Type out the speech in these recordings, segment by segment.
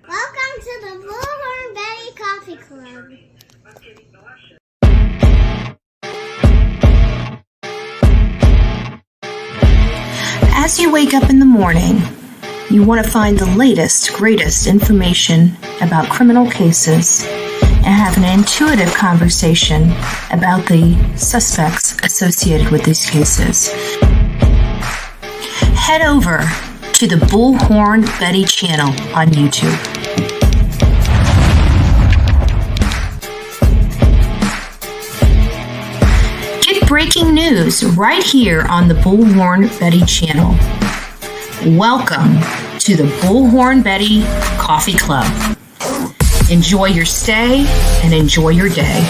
Welcome to the Bullhorn Betty Coffee Club. As you wake up in the morning, you want to find the latest, greatest information about criminal cases and have an intuitive conversation about the suspects associated with these cases. Head over to the Bullhorn Betty channel on YouTube. Get breaking news right here on the Bullhorn Betty channel. Welcome to the Bullhorn Betty Coffee Club. Enjoy your stay and enjoy your day.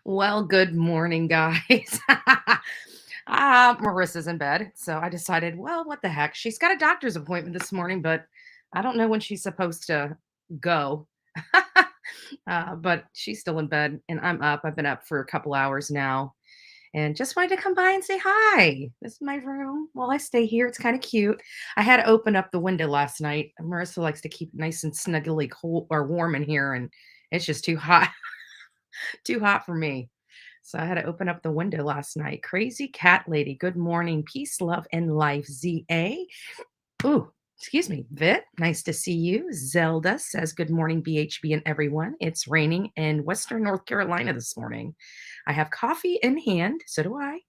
Well, good morning, guys. Marissa's in bed, so I decided, well, what the heck? She's got a doctor's appointment this morning, but I don't know when she's supposed to go. But she's still in bed, and I'm up. I've been up for a couple hours now, and just wanted to come by and say hi. This is my room. While I stay here, it's kind of cute. I had to open up the window last night. Marissa likes to keep it nice and snuggly cool or warm in here, and it's just too hot. Too hot for me. So I had to open up the window last night. Crazy cat lady. Good morning. Peace, love, and life. ZA. Ooh, excuse me. Vit, nice to see you. Zelda says good morning, BHB and everyone. It's raining in Western North Carolina this morning. I have coffee in hand. So do I.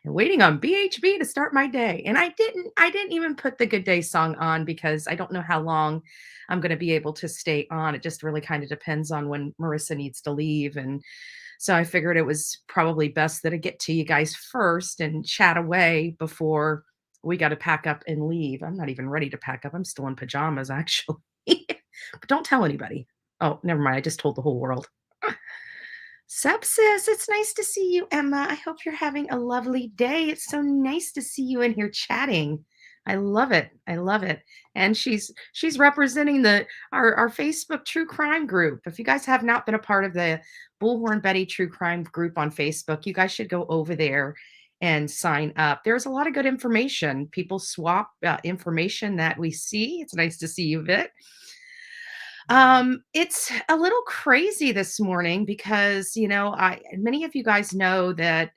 And waiting on BHB to start my day. And I didn't even put the good day song on because I don't know how long I'm going to be able to stay on. It just really kind of depends on when Marissa needs to leave. And so I figured it was probably best that I get to you guys first and chat away before we got to pack up and leave. I'm not even ready to pack up. I'm still in pajamas, actually. But don't tell anybody. Oh, never mind. I just told the whole world. Sepsis, it's nice to see you, Emma. I hope you're having a lovely day. It's so nice to see you in here chatting. I love it. I love it. And she's representing our Facebook true crime group. If you guys have not been a part of the Bullhorn Betty True Crime group on Facebook, you guys should go over there and sign up. There's a lot of good information. People swap information that we see. It's nice to see you, Vit. It's a little crazy this morning because, many of you guys know that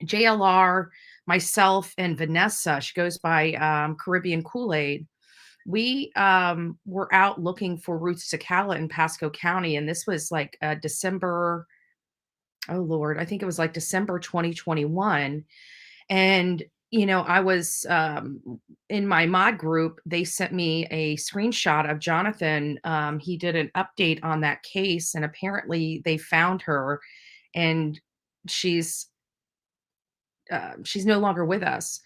JLR, myself, and Vanessa, she goes by Caribbean Kool-Aid. We were out looking for Ruth Sakala in Pasco County, and this was like December. Oh Lord, I think it was like December 2021. And I was in my mod group. They sent me a screenshot of Jonathan. He did an update on that case, and apparently they found her, and she's no longer with us.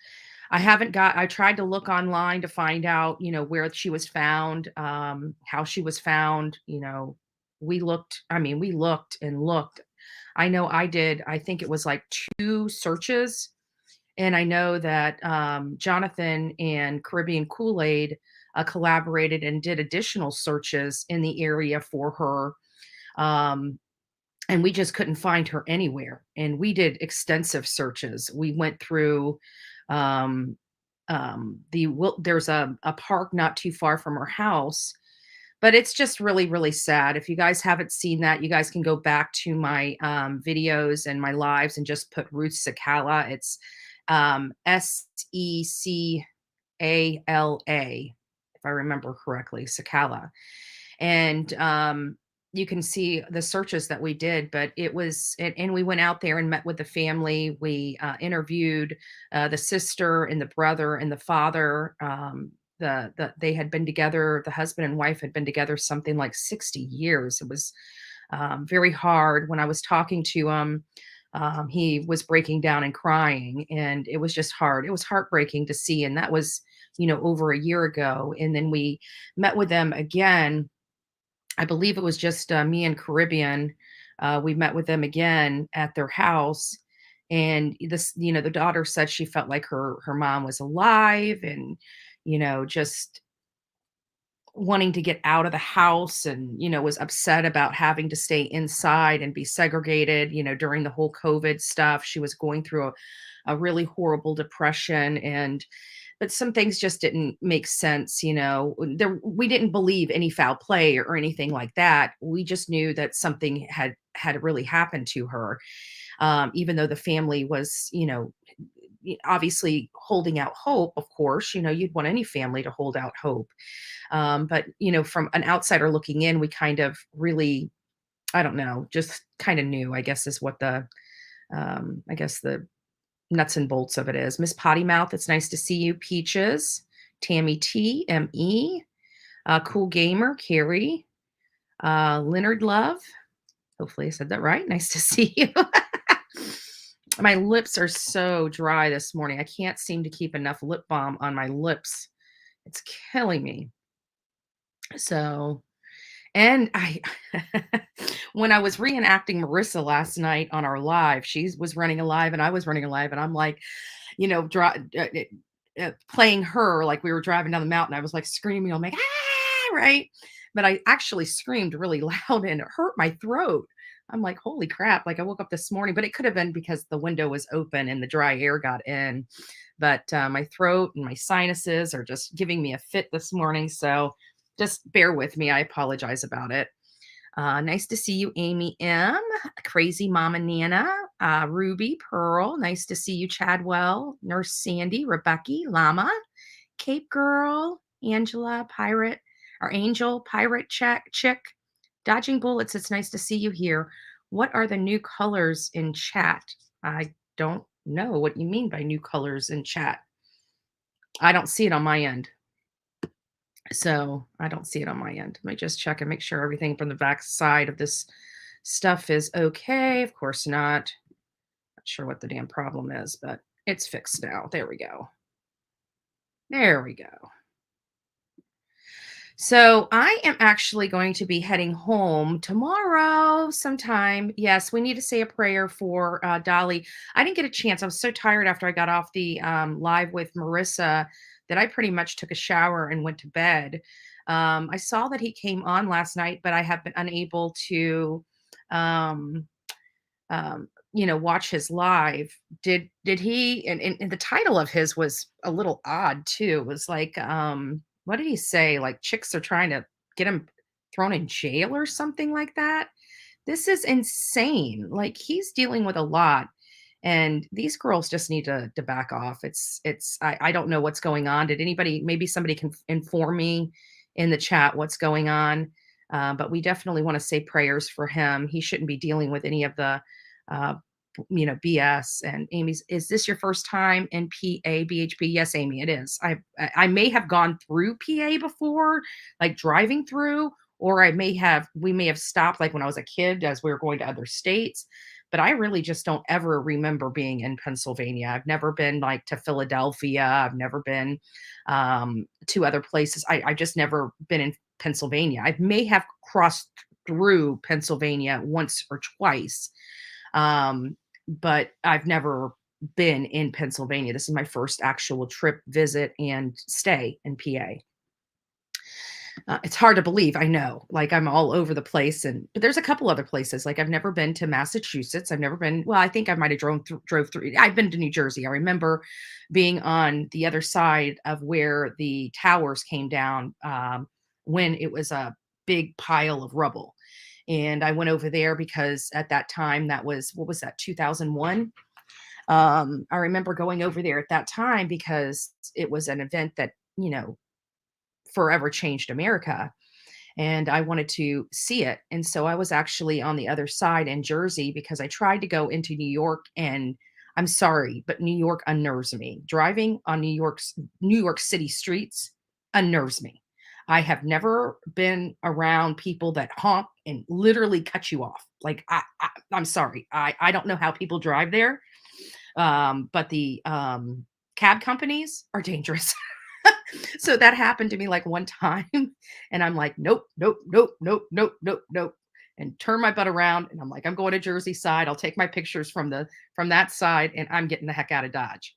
I tried to look online to find out, where she was found, how she was found. We looked and looked. I know I did. I think it was like 2 searches. And I know that Jonathan and Caribbean Kool-Aid collaborated and did additional searches in the area for her. And we just couldn't find her anywhere. And we did extensive searches. We went through there's a park not too far from her house. But it's just really, really sad. If you guys haven't seen that, you guys can go back to my videos and my lives and just put Ruth Sakala. It's Secala, if I remember correctly, Sakala. And you can see the searches that we did, but it was, and we went out there and met with the family. We interviewed the sister and the brother and the father. They had been together, the husband and wife had been together something like 60 years. It was very hard. When I was talking to him, he was breaking down and crying, and it was just hard. It was heartbreaking to see. And that was, over a year ago. And then we met with them again. I believe it was just me and Caribbean We met with them again at their house, and the daughter said she felt like her mom was alive, and just wanting to get out of the house, and was upset about having to stay inside and be segregated during the whole COVID stuff. She was going through a really horrible depression, and but some things just didn't make sense. We didn't believe any foul play or anything like that. We just knew that something had really happened to her, even though the family was obviously holding out hope. Of course, you'd want any family to hold out hope. But from an outsider looking in, we kind of really, I don't know, just kind of knew, I guess, is what I guess the nuts and bolts of it is. Miss Potty Mouth, it's nice to see you. Peaches, Tammy T, M.E., Cool Gamer, Carrie, Leonard Love. Hopefully I said that right. Nice to see you. My lips are so dry this morning. I can't seem to keep enough lip balm on my lips. It's killing me. So, and I, when I was reenacting Marissa last night on our live, she was running a live and I was running a live, and I'm like, playing her like we were driving down the mountain. I was like screaming, I'm like, ah, right. But I actually screamed really loud and it hurt my throat. I'm like, holy crap. Like I woke up this morning, but it could have been because the window was open and the dry air got in. But my throat and my sinuses are just giving me a fit this morning. So just bear with me. I apologize about it. Nice to see you, Amy M. Crazy Mama Nana. Ruby Pearl. Nice to see you, Chadwell. Nurse Sandy. Rebecca. Llama. Cape Girl. Angela. Pirate. Or Angel. Pirate. Chick. Dodging Bullets. It's nice to see you here. What are the new colors in chat? I don't know what you mean by new colors in chat. I don't see it on my end. So I don't see it on my end. Let me just check and make sure everything from the back side of this stuff is okay. Of course not. Not sure what the damn problem is, but it's fixed now. There we go. There we go. So I am actually going to be heading home tomorrow sometime. Yes, we need to say a prayer for Dolly. I didn't get a chance. I was so tired after I got off the live with Marissa that I pretty much took a shower and went to bed. I saw that he came on last night, but I have been unable to, um, watch his live. Did he? And the title of his was a little odd too. It was like, what did he say? Like chicks are trying to get him thrown in jail or something like that. This is insane. Like he's dealing with a lot, and these girls just need to back off. I don't know what's going on. Maybe somebody can inform me in the chat what's going on. But we definitely want to say prayers for him. He shouldn't be dealing with any of the uh, BS. And Amy's, is this your first time in BHP? Yes, Amy, it is. I may have gone through PA before, like driving through, or we may have stopped like when I was a kid as we were going to other states. But I really just don't ever remember being in Pennsylvania. I've never been like to Philadelphia. I've never been to other places. I've just never been in Pennsylvania. I may have crossed through Pennsylvania once or twice. But I've never been in Pennsylvania. This is my first actual trip, visit, and stay in PA. It's hard to believe, I know. Like I'm all over the place, but there's a couple other places. Like I've never been to Massachusetts. I've never been. Well, I think I might have drove through. I've been to New Jersey. I remember being on the other side of where the towers came down when it was a big pile of rubble. And I went over there because at that time, what was that, 2001? I remember going over there at that time because it was an event that, forever changed America. And I wanted to see it. And so I was actually on the other side in Jersey because I tried to go into New York, and I'm sorry, but New York unnerves me. Driving on New York City streets unnerves me. I have never been around people that honk and literally cut you off. Like I'm sorry. I don't know how people drive there. But the cab companies are dangerous. So that happened to me like one time, and I'm like, nope, nope, nope, nope, nope, nope, nope. and turn my butt around. And I'm like, I'm going to Jersey side. I'll take my pictures from that side, and I'm getting the heck out of Dodge.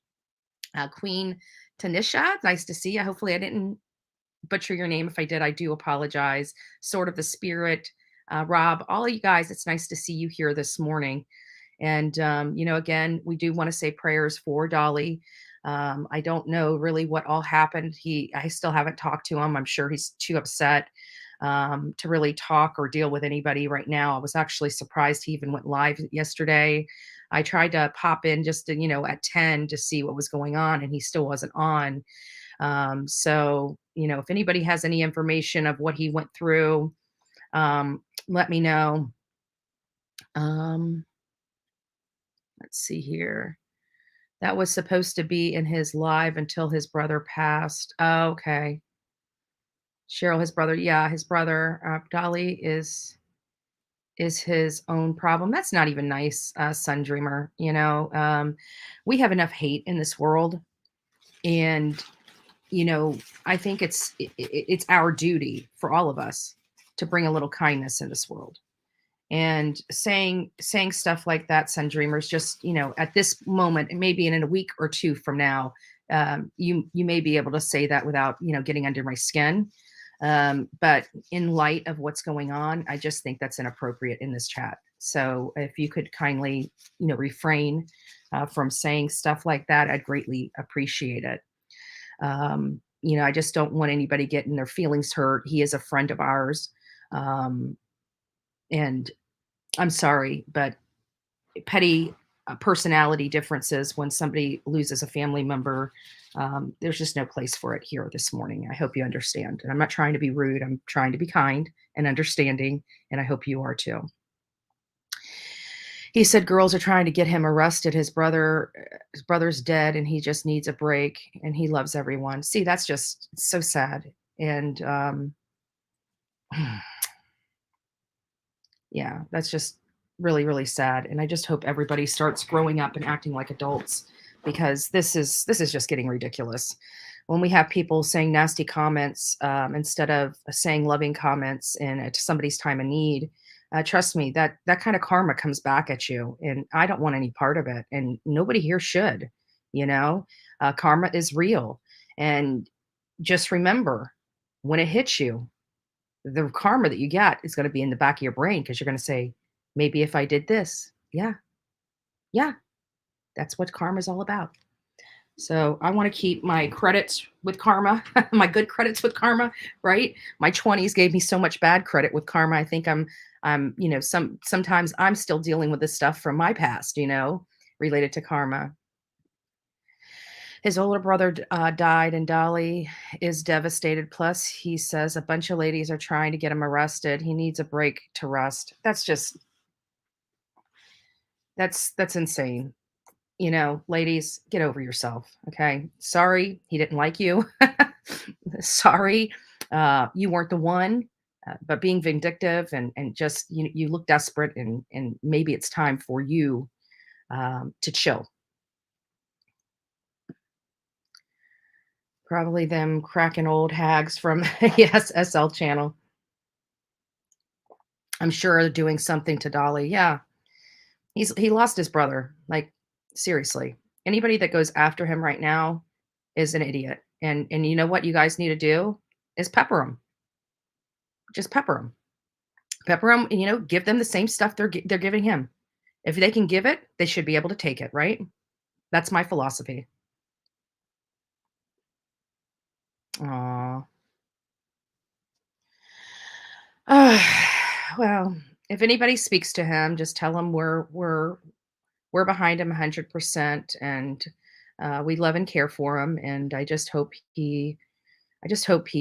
Queen Tanisha, nice to see you. Hopefully I didn't butcher your name. If I did, I do apologize. Sort of the Spirit, Rob, all of you guys, it's nice to see you here this morning. And, again, we do want to say prayers for Dolly. I don't know really what all happened. I still haven't talked to him. I'm sure he's too upset to really talk or deal with anybody right now. I was actually surprised he even went live yesterday. I tried to pop in just to, at 10 to see what was going on, and he still wasn't on. So, if anybody has any information of what he went through, let me know. Let's see here. That was supposed to be in his live until his brother passed. Oh, okay. Cheryl, his brother. Yeah, his brother. Dolly is his own problem. That's not even nice, Sun Dreamer. We have enough hate in this world, and I think it's our duty for all of us to bring a little kindness in this world. And saying stuff like that, Sun Dreamers, just at this moment, and maybe in a week or two from now, you may be able to say that without getting under my skin. But in light of what's going on, I just think that's inappropriate in this chat. So if you could kindly refrain from saying stuff like that, I'd greatly appreciate it. I just don't want anybody getting their feelings hurt. He is a friend of ours. And I'm sorry, but petty personality differences when somebody loses a family member, there's just no place for it here this morning. I hope you understand. And I'm not trying to be rude. I'm trying to be kind and understanding, and I hope you are too. He said girls are trying to get him arrested. His brother's dead, and he just needs a break, and he loves everyone. See, that's just so sad. And yeah, that's just really, really sad. And I just hope everybody starts growing up and acting like adults, because this is just getting ridiculous. When we have people saying nasty comments instead of saying loving comments and at somebody's time of need, trust me, that kind of karma comes back at you. And I don't want any part of it. And nobody here should. Karma is real. And just remember, when it hits you, the karma that you get is going to be in the back of your brain, because you're going to say, maybe if I did this. Yeah. That's what karma is all about. So I want to keep my credits with karma, my good credits with karma, right? My 20s gave me so much bad credit with karma. I think sometimes I'm still dealing with this stuff from my past, related to karma. His older brother died, and Dolly is devastated. Plus, he says a bunch of ladies are trying to get him arrested. He needs a break to rest. That's insane. Ladies, get over yourself. Okay. Sorry, he didn't like you. Sorry, you weren't the one, but being vindictive and just, you look desperate, and maybe it's time for you to chill. Probably them cracking old hags from yes, SL channel. I'm sure they're doing something to Dolly. Yeah. He lost his brother. Like, seriously. Anybody that goes after him right now is an idiot. And you know what you guys need to do is pepper them. Just pepper them. Pepper them, and give them the same stuff they're giving him. If they can give it, they should be able to take it, right? That's my philosophy. Aw. Well, if anybody speaks to him, just tell him we're behind him 100%, and we love and care for him. And I just hope he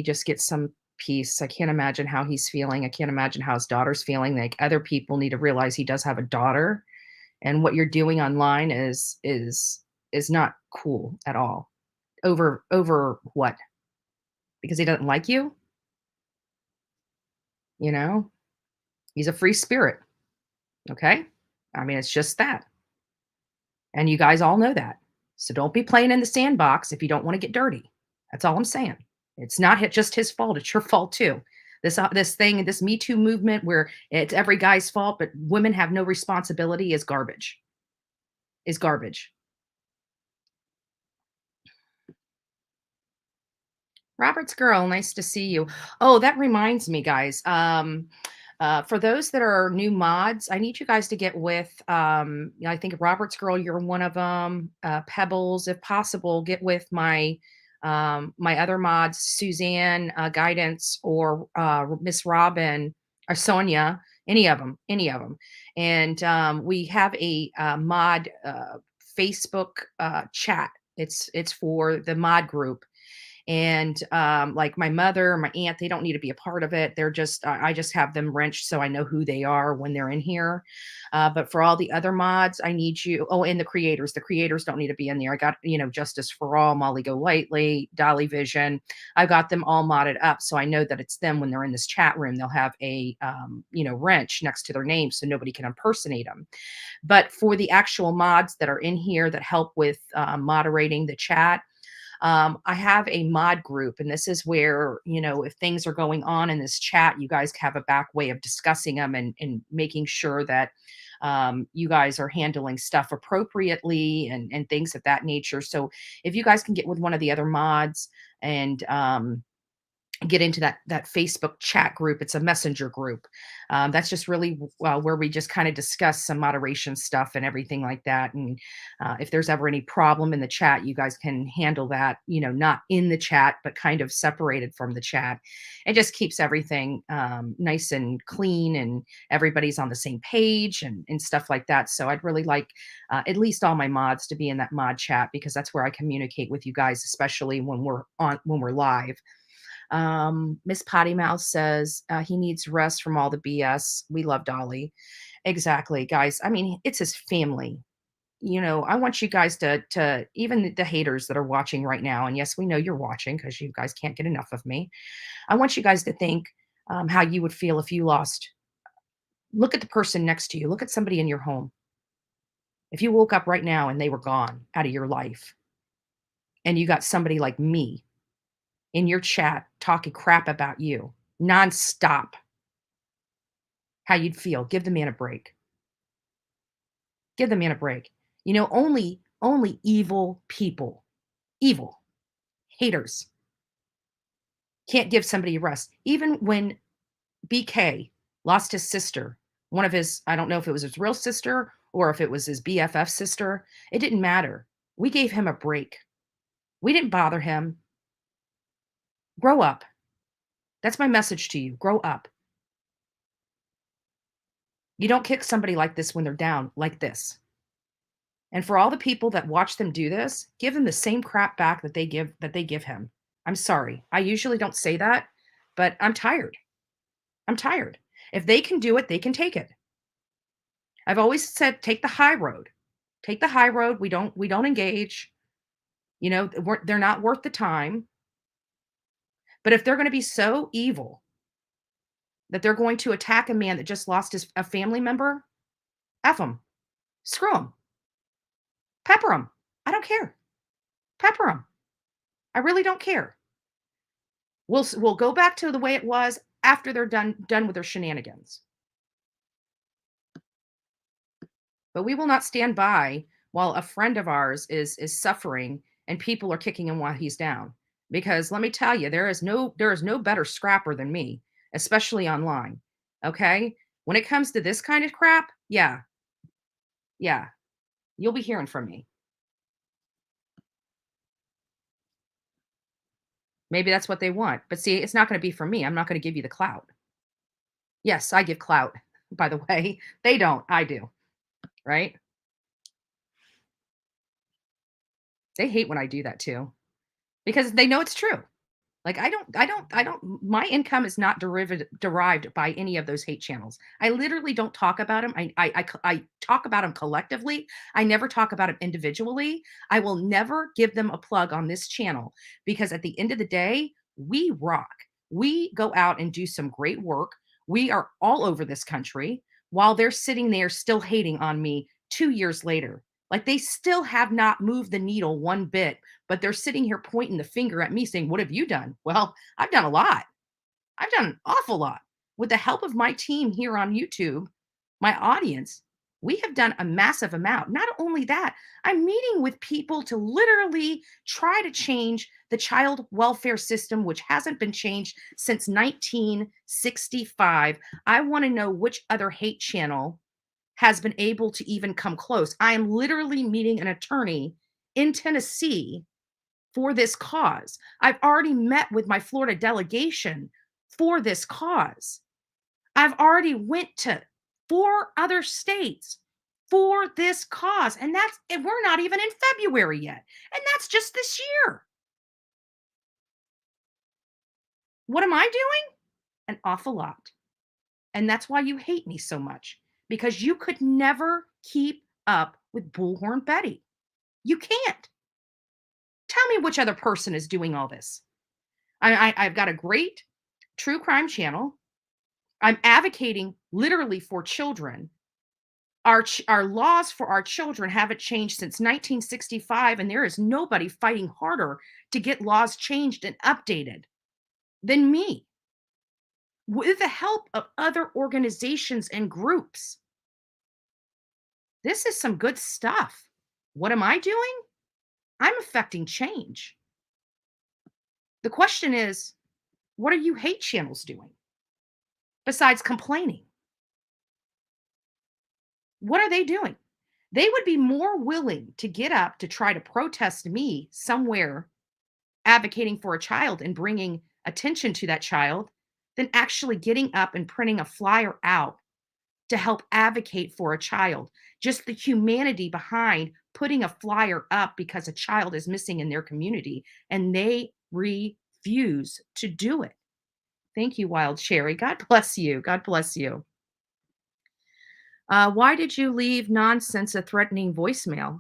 just gets some peace. I can't imagine how he's feeling. I can't imagine how his daughter's feeling. Like, other people need to realize he does have a daughter, and what you're doing online is not cool at all. Over what? Because he doesn't like you? He's a free spirit. Okay? I mean, it's just that. And you guys all know that. So don't be playing in the sandbox if you don't want to get dirty. That's all I'm saying. It's not just his fault. It's your fault too. This thing, this Me Too movement where it's every guy's fault, but women have no responsibility is garbage. Is garbage. Robert's girl, nice to see you. Oh, that reminds me, guys. For those that are new mods, I need you guys to get with. I think Robert's girl, you're one of them. Pebbles, if possible, get with my other mods, Suzanne, Guidance, or Miss Robin, or Sonia. Any of them, and we have a mod Facebook chat. It's for the mod group, and like my mother, my aunt, they don't need to be a part of it. They're just I just have them wrenched so I know who they are when they're in here. But for all the other mods, I need you. Oh, and the creators don't need to be in there. I got, Justice for All, Molly Go Lightly, Dolly Vision. I've got them all modded up so I know that it's them. When they're in this chat room, they'll have a wrench next to their name so nobody can impersonate them. But for the actual mods that are in here that help with moderating the chat, I have a mod group, and this is where, if things are going on in this chat, you guys have a back way of discussing them and making sure that you guys are handling stuff appropriately and things of that nature. So if you guys can get with one of the other mods and get into that Facebook chat group. It's a messenger group. That's just really where we just kind of discuss some moderation stuff and everything like that. And if there's ever any problem in the chat, you guys can handle that, not in the chat, but kind of separated from the chat. It just keeps everything nice and clean, and everybody's on the same page and stuff like that. So I'd really like at least all my mods to be in that mod chat, because that's where I communicate with you guys, especially when we're live. Miss Potty Mouth says he needs rest from all the BS. We love Dolly. Exactly, guys. I mean, it's his family. I want you guys to even the haters that are watching right now. And yes, we know you're watching because you guys can't get enough of me. I want you guys to think how you would feel if you lost. Look at the person next to you. Look at somebody in your home. If you woke up right now and they were gone out of your life, and you got somebody like me in your chat talking crap about you nonstop, how you'd feel. Give the man a break. Give the man a break. Only evil people, evil haters can't give somebody a rest. Even when BK lost his sister, one of his, I don't know if it was his real sister or if it was his BFF sister, it didn't matter. We gave him a break. We didn't bother him. Grow up. That's my message to you. Grow up. You don't kick somebody like this when they're down like this. And for all the people that watch them do this, give them the same crap back that they give him. I'm sorry. I usually don't say that, but I'm tired. I'm tired. If they can do it, they can take it. I've always said take the high road. Take the high road. We don't engage. They're not worth the time. But if they're going to be so evil that they're going to attack a man that just lost a family member, F them. Screw them. Pepper them. I don't care. Pepper them. I really don't care. We'll go back to the way it was after they're done with their shenanigans. But we will not stand by while a friend of ours is suffering and people are kicking him while he's down. Because let me tell you, there is no better scrapper than me, especially online. Okay? When it comes to this kind of crap, yeah, you'll be hearing from me. Maybe that's what they want. But see, it's not going to be from me. I'm not going to give you the clout. Yes, I give clout, by the way. They don't. I do. Right? They hate when I do that too, because they know it's true. Like my income is not derived by any of those hate channels. I literally don't talk about them. I talk about them collectively. I never talk about them individually. I will never give them a plug on this channel, because at the end of the day, we rock. We go out and do some great work. We are all over this country while they're sitting there still hating on me 2 years later. Like, they still have not moved the needle one bit, but they're sitting here pointing the finger at me saying, "What have you done?" Well, I've done a lot. I've done an awful lot. With the help of my team here on YouTube, my audience, we have done a massive amount. Not only that, I'm meeting with people to literally try to change the child welfare system, which hasn't been changed since 1965. I want to know which other hate channel has been able to even come close. I am literally meeting an attorney in Tennessee for this cause. I've already met with my Florida delegation for this cause. I've already went to 4 other states for this cause, and we're not even in February yet, and that's just this year. What am I doing? An awful lot. And that's why you hate me so much, because you could never keep up with Bullhorn Betty. You can't. Tell me which other person is doing all this. I've got a great true crime channel. I'm advocating literally for children. Our laws for our children haven't changed since 1965, and there is nobody fighting harder to get laws changed and updated than me, with the help of other organizations and groups. This is some good stuff. What am I doing? I'm affecting change. The question is, what are you hate channels doing besides complaining? What are they doing? They would be more willing to get up to try to protest me somewhere advocating for a child and bringing attention to that child than actually getting up and printing a flyer out to help advocate for a child. Just the humanity behind putting a flyer up because a child is missing in their community, and they refuse to do it. Thank you, Wild Cherry. God bless you. God bless you. Why did you leave nonsense a threatening voicemail?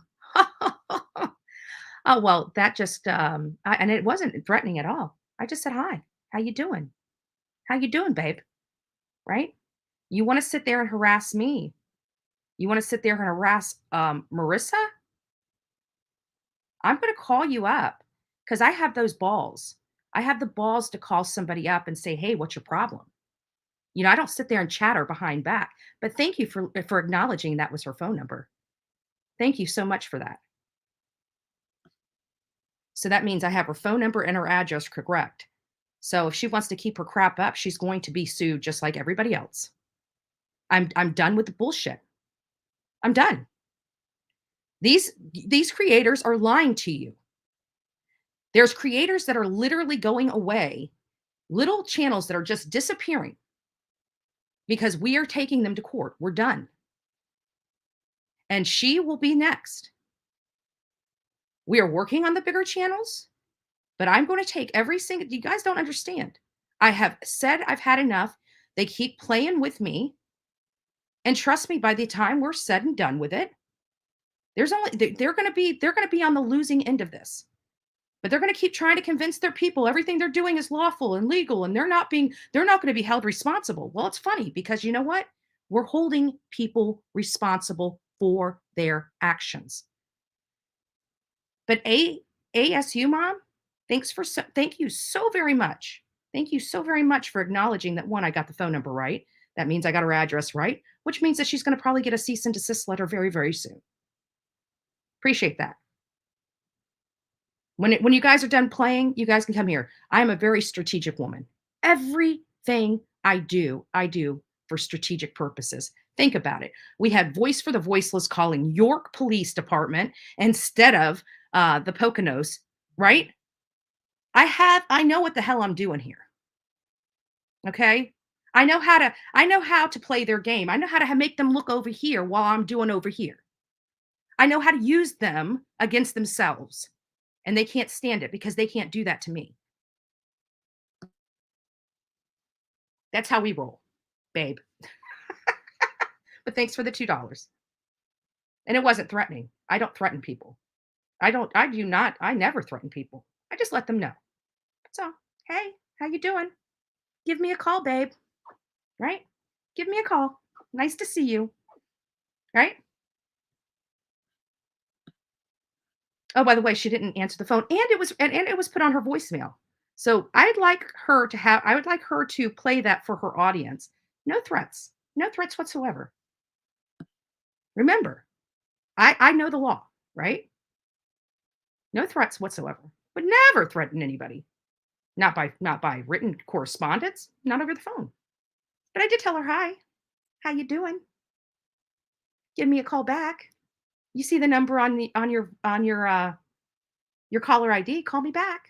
Oh, well, that just and it wasn't threatening at all. I just said, "Hi, how you doing? How you doing, babe?" Right? You want to sit there and harass me? You want to sit there and harass Marissa? I'm going to call you up because I have those balls. I have the balls to call somebody up and say, "Hey, what's your problem?" I don't sit there and chatter behind back. But thank you for acknowledging that was her phone number. Thank you so much for that. So that means I have her phone number and her address correct. So if she wants to keep her crap up, she's going to be sued just like everybody else. I'm done with the bullshit. I'm done. These creators are lying to you. There's creators that are literally going away, little channels that are just disappearing because we are taking them to court. We're done. And she will be next. We are working on the bigger channels, but I'm going to take every single, you guys don't understand. I have said I've had enough. They keep playing with me. And trust me, by the time we're said and done with it, they're going to be on the losing end of this. But they're going to keep trying to convince their people everything they're doing is lawful and legal, and they're not going to be held responsible. Well, it's funny because you know what? We're holding people responsible for their actions. But ASU mom, thank you so very much. Thank you so very much for acknowledging that, one, I got the phone number right. That means I got her address right, which means that she's going to probably get a cease and desist letter very, very soon. Appreciate that. When you guys are done playing, you guys can come here. I am a very strategic woman. Everything I do for strategic purposes. Think about it. We had Voice for the Voiceless calling York Police Department instead of the Poconos, right? I know what the hell I'm doing here. Okay? I know how to play their game. I know how to make them look over here while I'm doing over here. I know how to use them against themselves. And they can't stand it because they can't do that to me. That's how we roll, babe. But thanks for the $2. And it wasn't threatening. I don't threaten people. I never threaten people. I just let them know. So, hey, how you doing? Give me a call, babe. Right? Give me a call. Nice to see you. Right? Oh, by the way, she didn't answer the phone, and it was put on her voicemail. So I would like her to play that for her audience. No threats. No threats whatsoever. Remember, I know the law, right? No threats whatsoever. Would never threaten anybody. Not by written correspondence, not over the phone. But I did tell her, "Hi, how you doing? Give me a call back. You see the number on your caller ID, call me back.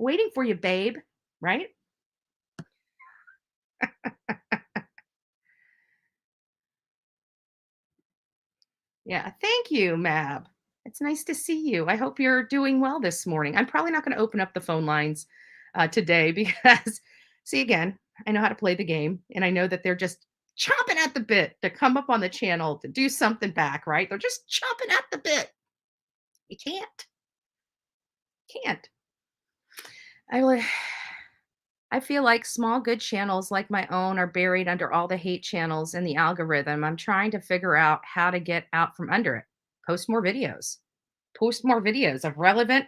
Waiting for you, babe." Right? Yeah. Thank you, Mab. It's nice to see you. I hope you're doing well this morning. I'm probably not going to open up the phone lines today because, see, again, I know how to play the game and I know that they're just chomping at the bit to come up on the channel to do something back, right? They're just chomping at the bit. You can't. I will. I feel like small good channels like my own are buried under all the hate channels in the algorithm. I'm trying to figure out how to get out from under it. Post more videos. Post more videos of relevant.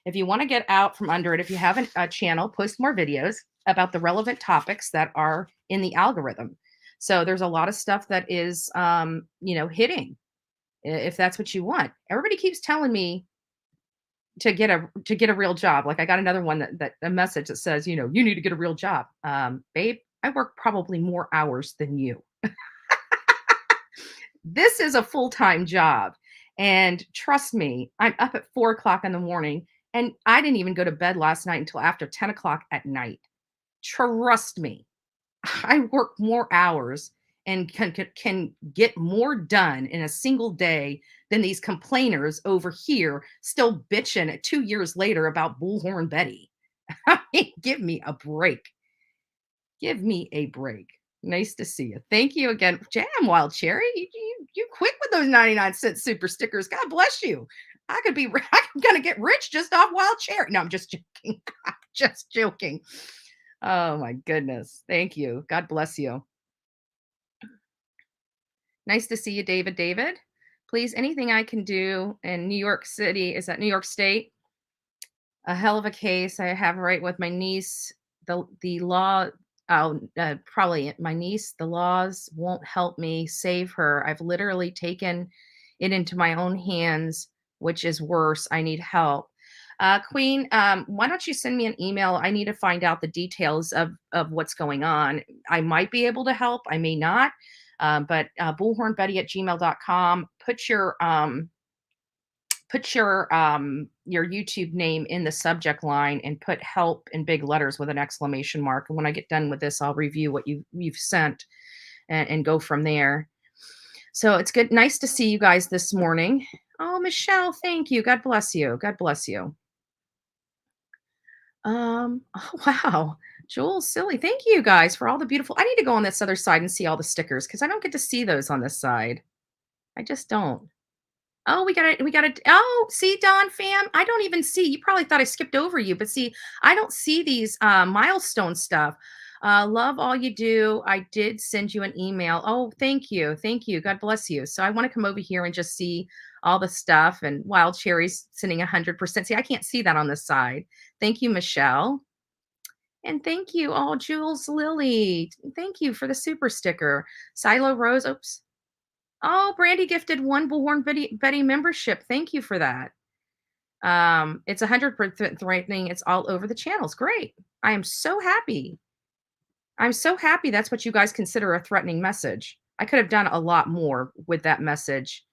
If you want to get out from under it, if you have a channel, post more videos about the relevant topics that are in the algorithm. So there's a lot of stuff that is, hitting. If that's what you want. Everybody keeps telling me to get a real job. Like I got another one that a message that says, you need to get a real job. Babe, I work probably more hours than you. This is a full-time job. And trust me, I'm up at 4 o'clock in the morning and I didn't even go to bed last night until after 10 o'clock at night. Trust me, I work more hours and can get more done in a single day than these complainers over here still bitching at 2 years later about Bullhorn Betty. I mean, give me a break. Give me a break. Nice to see you. Thank you again. Jam Wild Cherry. You quick with those 99-cent super stickers. God bless you. I'm gonna get rich just off Wild Cherry. No, I'm just joking. I'm just joking. Oh my goodness. Thank you. God bless you. Nice to see you, David. David, please, anything I can do in New York City, is that New York State? A hell of a case. I have right with my niece. The law, probably my niece. The laws won't help me save her. I've literally taken it into my own hands, which is worse. I need help. Queen, why don't you send me an email? I need to find out the details of what's going on. I might be able to help. I may not. But bullhornbetty@gmail.com. Put your YouTube name in the subject line and put help in big letters with an exclamation mark. And when I get done with this, I'll review what you've sent and go from there. So it's good. Nice to see you guys this morning. Oh, Michelle, thank you. God bless you. God bless you. Oh, wow. Joel, silly. Thank you guys for all the beautiful. I need to go on this other side and see all the stickers because I don't get to see those on this side. I just don't. Oh, we got it. Oh, see, Don fam, I don't even see. You probably thought I skipped over you, but see, I don't see these milestone stuff. Love all you do. I did send you an email. Oh, thank you. Thank you. God bless you. So I want to come over here and just see all the stuff and Wild Cherries sending 100%. See, I can't see that on this side. Thank you, Michelle. And thank you, all Jules Lily. Thank you for the super sticker. Silo Rose. Oops. Oh, Brandy gifted one Bullhorn Betty membership. Thank you for that. It's 100% threatening. It's all over the channels. Great. I am so happy. I'm so happy that's what you guys consider a threatening message. I could have done a lot more with that message,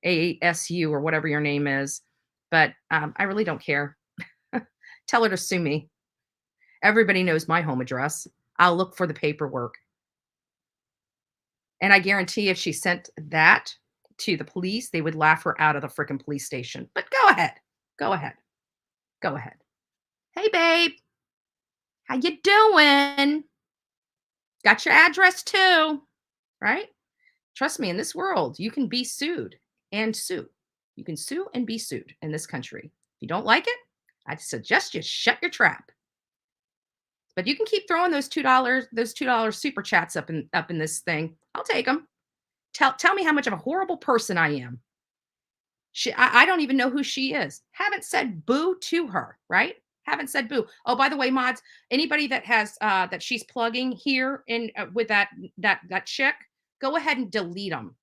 ASU or whatever your name is, but I really don't care. Tell her to sue me. Everybody knows my home address. I'll look for the paperwork. And I guarantee if she sent that to the police, they would laugh her out of the freaking police station. But go ahead. Go ahead. Go ahead. Hey, babe. How you doing? Got your address too, right? Trust me, in this world, you can be sued and sue. You can sue and be sued in this country. If you don't like it, I suggest you shut your trap. But you can keep throwing those $2 super chats up in this thing. I'll take them. Tell me how much of a horrible person I am. I don't even know who she is. Haven't said boo to her, right? Haven't said boo. Oh, by the way, mods, anybody that has that she's plugging here in with that chick, go ahead and delete them.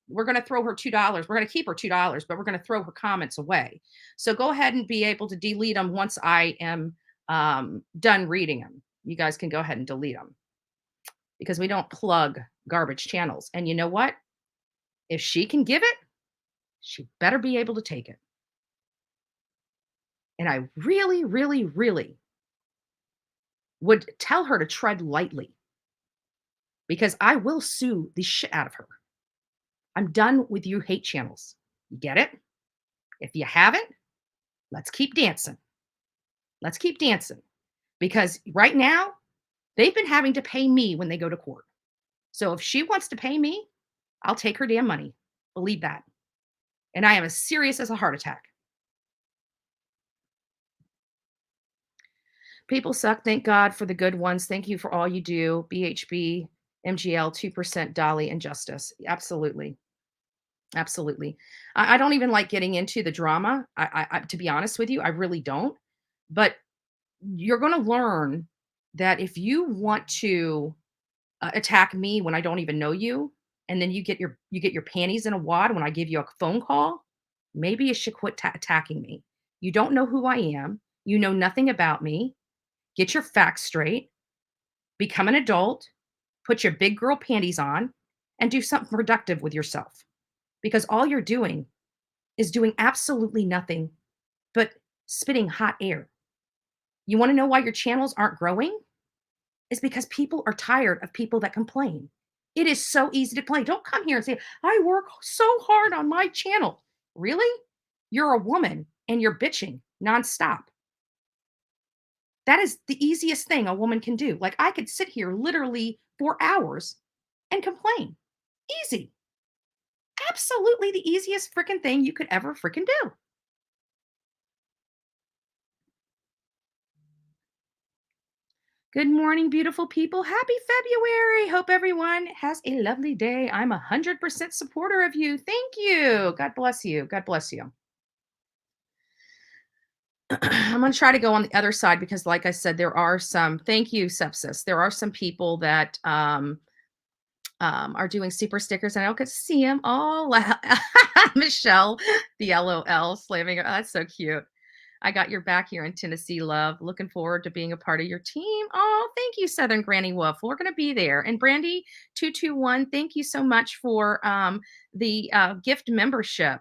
We're going to throw her $2. We're going to keep her $2, but we're going to throw her comments away. So go ahead and be able to delete them once I am done reading them. You guys can go ahead and delete them because we don't plug garbage channels. And you know what? If she can give it, she better be able to take it. And I really, really, really would tell her to tread lightly because I will sue the shit out of her. I'm done with you hate channels. You get it? If you haven't, let's keep dancing. Let's keep dancing because right now they've been having to pay me when they go to court. So if she wants to pay me, I'll take her damn money. Believe that. And I am as serious as a heart attack. People suck. Thank God for the good ones. Thank you for all you do. BHB, MGL, 2%, Dolly, and Justice. Absolutely. Absolutely. I don't even like getting into the drama. To be honest with you, I really don't. But you're going to learn that if you want to attack me when I don't even know you, and then you get your panties in a wad when I give you a phone call, maybe you should quit attacking me. You don't know who I am. You know nothing about me. Get your facts straight. Become an adult. Put your big girl panties on, and do something productive with yourself. Because all you're doing is doing absolutely nothing but spitting hot air. You want to know why your channels aren't growing? It's because people are tired of people that complain. It is so easy to complain. Don't come here and say, I work so hard on my channel. Really? You're a woman and you're bitching nonstop. That is the easiest thing a woman can do. Like I could sit here literally for hours and complain. Easy. Absolutely the easiest freaking thing you could ever freaking do. Good morning, beautiful people. Happy February. Hope everyone has a lovely day. I'm 100% supporter of you. Thank you. God bless you. God bless you. I'm going to try to go on the other side because, like I said, there are some, thank you, Sepsis. There are some people that are doing super stickers and I don't get to see them. Oh, Michelle, the LOL slamming. Oh, that's so cute. I got your back here in Tennessee, love. Looking forward to being a part of your team. Oh, thank you, Southern Granny Wolf. We're going to be there. And Brandy 221, thank you so much for the gift membership.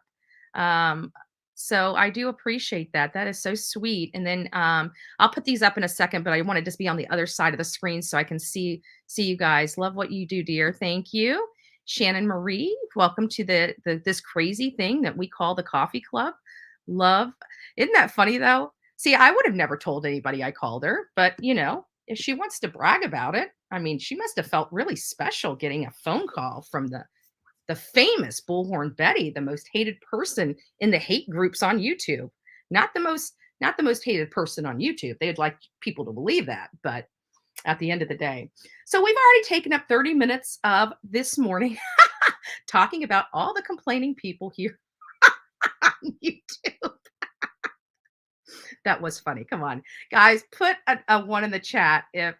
So I do appreciate that. That is so sweet. And then I'll put these up in a second, but I want to just be on the other side of the screen so I can see you guys. Love what you do, dear. Thank you. Shannon Marie, welcome to this crazy thing that we call the coffee club. Love. Isn't that funny though? See, I would have never told anybody I called her, but if she wants to brag about it, I mean, she must have felt really special getting a phone call from the famous Bullhorn Betty, the most hated person in the hate groups on YouTube. Not the most hated person on YouTube. They'd like people to believe that, but at the end of the day. So we've already taken up 30 minutes of this morning talking about all the complaining people here on YouTube. That was funny. Come on, guys, put a one in the chat if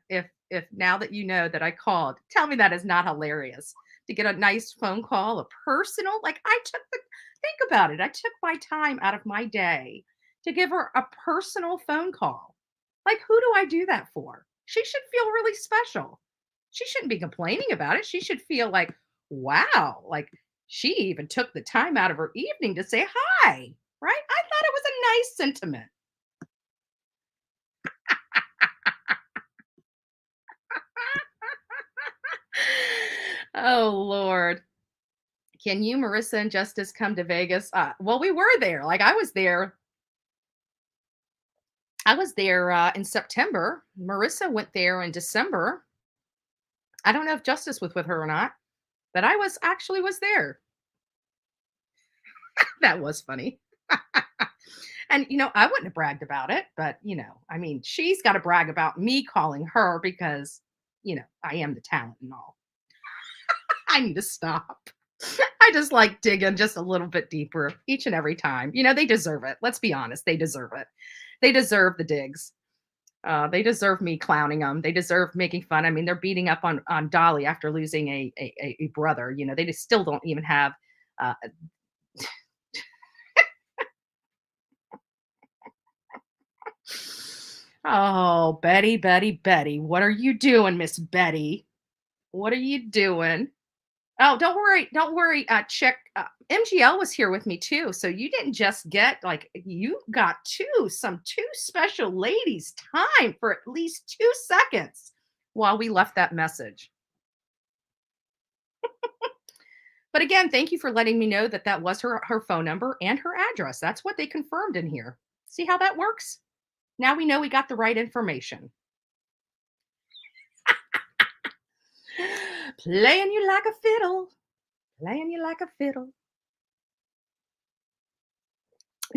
now that you know that I called. Tell me that is not hilarious to get a nice phone call, a personal. Like think about it. I took my time out of my day to give her a personal phone call. Like, who do I do that for? She should feel really special. She shouldn't be complaining about it. She should feel like, wow, like she even took the time out of her evening to say hi, right? I thought it was a nice sentiment. Oh, Lord. Can you, Marissa, and Justice come to Vegas? Well, we were there. Like I was there in September. Marissa went there in December. I don't know if Justice was with her or not, but I was there. That was funny. And, I wouldn't have bragged about it, but, I mean, she's got to brag about me calling her because, I am the talent and all. I need to stop. I just like digging just a little bit deeper each and every time. They deserve it. Let's be honest. They deserve it. They deserve the digs. They deserve me clowning them. They deserve making fun. I mean, they're beating up on Dolly after losing a brother. You know, they just still don't even have. Uh, oh, Betty, Betty, Betty, what are you doing, Miss Betty? What are you doing? Oh, don't worry, don't worry. Chick, MGL was here with me too, so you didn't just get like you got two special ladies time for at least 2 seconds while we left that message. But again, thank you for letting me know that that was her phone number and her address. That's what they confirmed in here. See how that works? Now we know we got the right information. Playing you like a fiddle, playing you like a fiddle.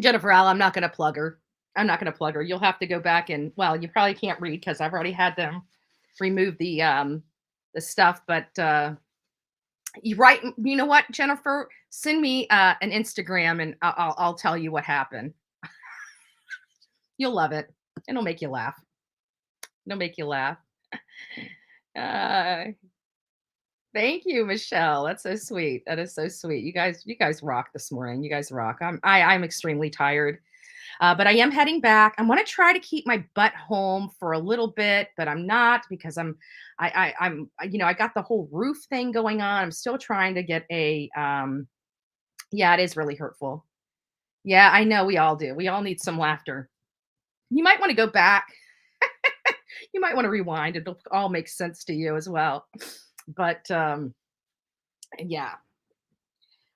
Jennifer Al, I'm not going to plug her. I'm not going to plug her. You'll have to go back and well, you probably can't read because I've already had them remove the stuff. But you right. You know what, Jennifer? Send me an Instagram and I'll tell you what happened. You'll love it. It'll make you laugh. It'll make you laugh. Uh, Thank you, Michelle. That's so sweet. That is so sweet. You guys rock this morning. You guys rock. I'm extremely tired. But I am heading back. I'm going to try to keep my butt home for a little bit, but I'm not because I got the whole roof thing going on. I'm still trying to get yeah, it is really hurtful. Yeah, I know we all do. We all need some laughter. You might want to go back. You might want to rewind. It'll all make sense to you as well. But yeah,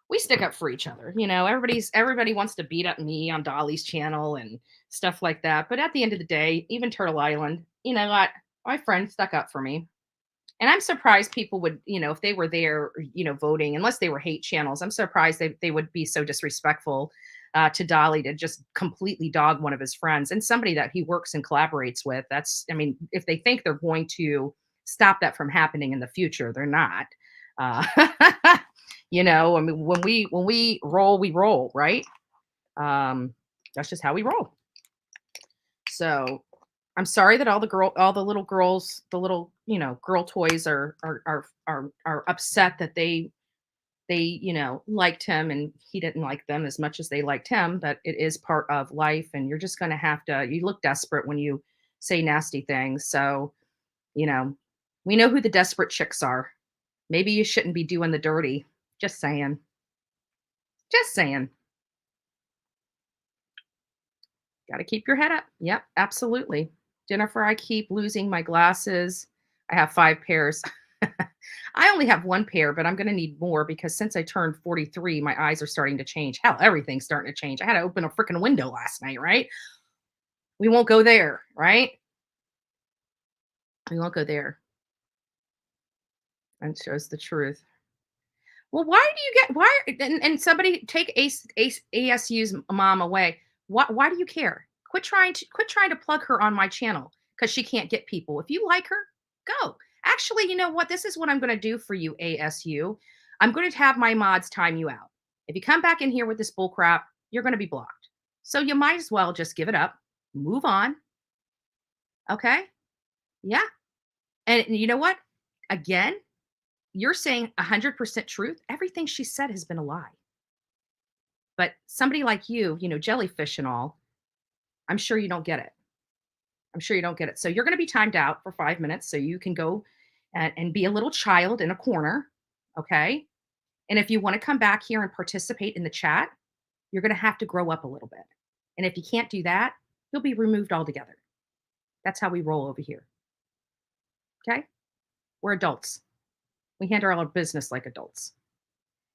we stick up for each other. You know, everybody wants to beat up me on Dolly's channel and stuff like that. But at the end of the day, even Turtle Island, you know what? My friend stuck up for me. And I'm surprised people would, you know, if they were there, you know, voting, unless they were hate channels, I'm surprised they would be so disrespectful to Dolly to just completely dog one of his friends and somebody that he works and collaborates with. That's, I mean, if they think they're going to stop that from happening in the future, they're not. Uh, you know, I mean, when we roll, right? That's just how we roll. So I'm sorry that all the little girls, the little, you know, girl toys are upset that they you know liked him and he didn't like them as much as they liked him. But it is part of life, and you're just going to have to. You look desperate when you say nasty things. So you know, we know who the desperate chicks are. Maybe you shouldn't be doing the dirty. Just saying. Just saying. Got to keep your head up. Yep, absolutely. Jennifer, I keep losing my glasses. I have 5 pairs. I only have 1 pair, but I'm going to need more because since I turned 43, my eyes are starting to change. Hell, everything's starting to change. I had to open a freaking window last night, right? We won't go there, right? We won't go there. And shows the truth. Well, why do you get why and somebody take ASU's mom away? Why do you care? Quit trying to plug her on my channel because she can't get people. If you like her, go. Actually, you know what? This is what I'm going to do for you, ASU. I'm going to have my mods time you out. If you come back in here with this bull crap, you're going to be blocked. So you might as well just give it up, move on. Okay? Yeah. And you know what? Again, you're saying 100% truth. Everything she said has been a lie. But somebody like you know, jellyfish and all, I'm sure you don't get it. I'm sure you don't get it. So you're going to be timed out for 5 minutes so you can go and be a little child in a corner. Okay. And if you want to come back here and participate in the chat, you're going to have to grow up a little bit. And if you can't do that, you'll be removed altogether. That's how we roll over here. Okay. We're adults. We handle our business like adults.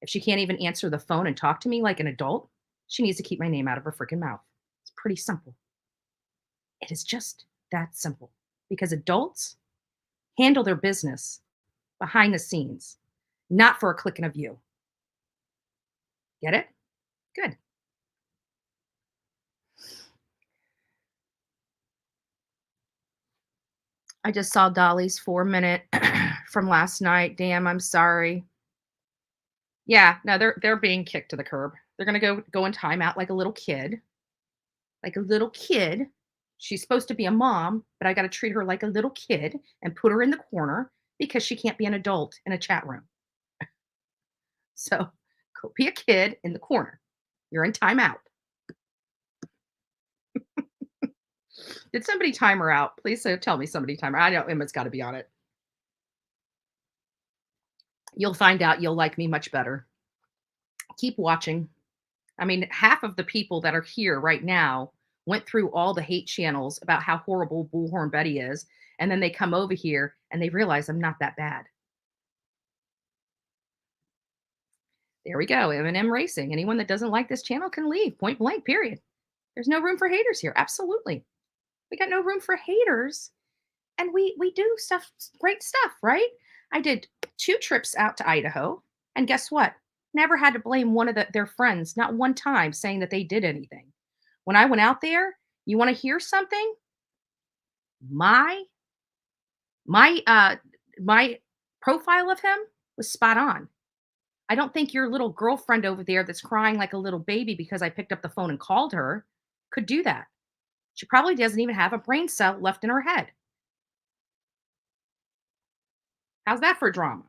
If she can't even answer the phone and talk to me like an adult, she needs to keep my name out of her freaking mouth. It's pretty simple. It is just that simple because adults handle their business behind the scenes, not for a click and a view. Get it? Good. I just saw Dolly's 4-minute from last night. Damn, I'm sorry. Yeah, no, they're being kicked to the curb. They're gonna go in timeout like a little kid. Like a little kid. She's supposed to be a mom, but I got to treat her like a little kid and put her in the corner because she can't be an adult in a chat room. So go be a kid in the corner. You're in timeout. Did somebody time her out? Please tell me somebody time her. I know Emma's got to be on it. You'll find out you'll like me much better. Keep watching. I mean, half of the people that are here right now went through all the hate channels about how horrible Bullhorn Betty is. And then they come over here and they realize I'm not that bad. There we go. M&M Racing. Anyone that doesn't like this channel can leave. Point blank, period. There's no room for haters here. Absolutely. We got no room for haters. And we do stuff, great stuff, right? I did 2 trips out to Idaho. And guess what? Never had to blame one of their friends, not one time saying that they did anything. When I went out there, you want to hear something? My my profile of him was spot on. I don't think your little girlfriend over there that's crying like a little baby because I picked up the phone and called her could do that. She probably doesn't even have a brain cell left in her head. How's that for drama?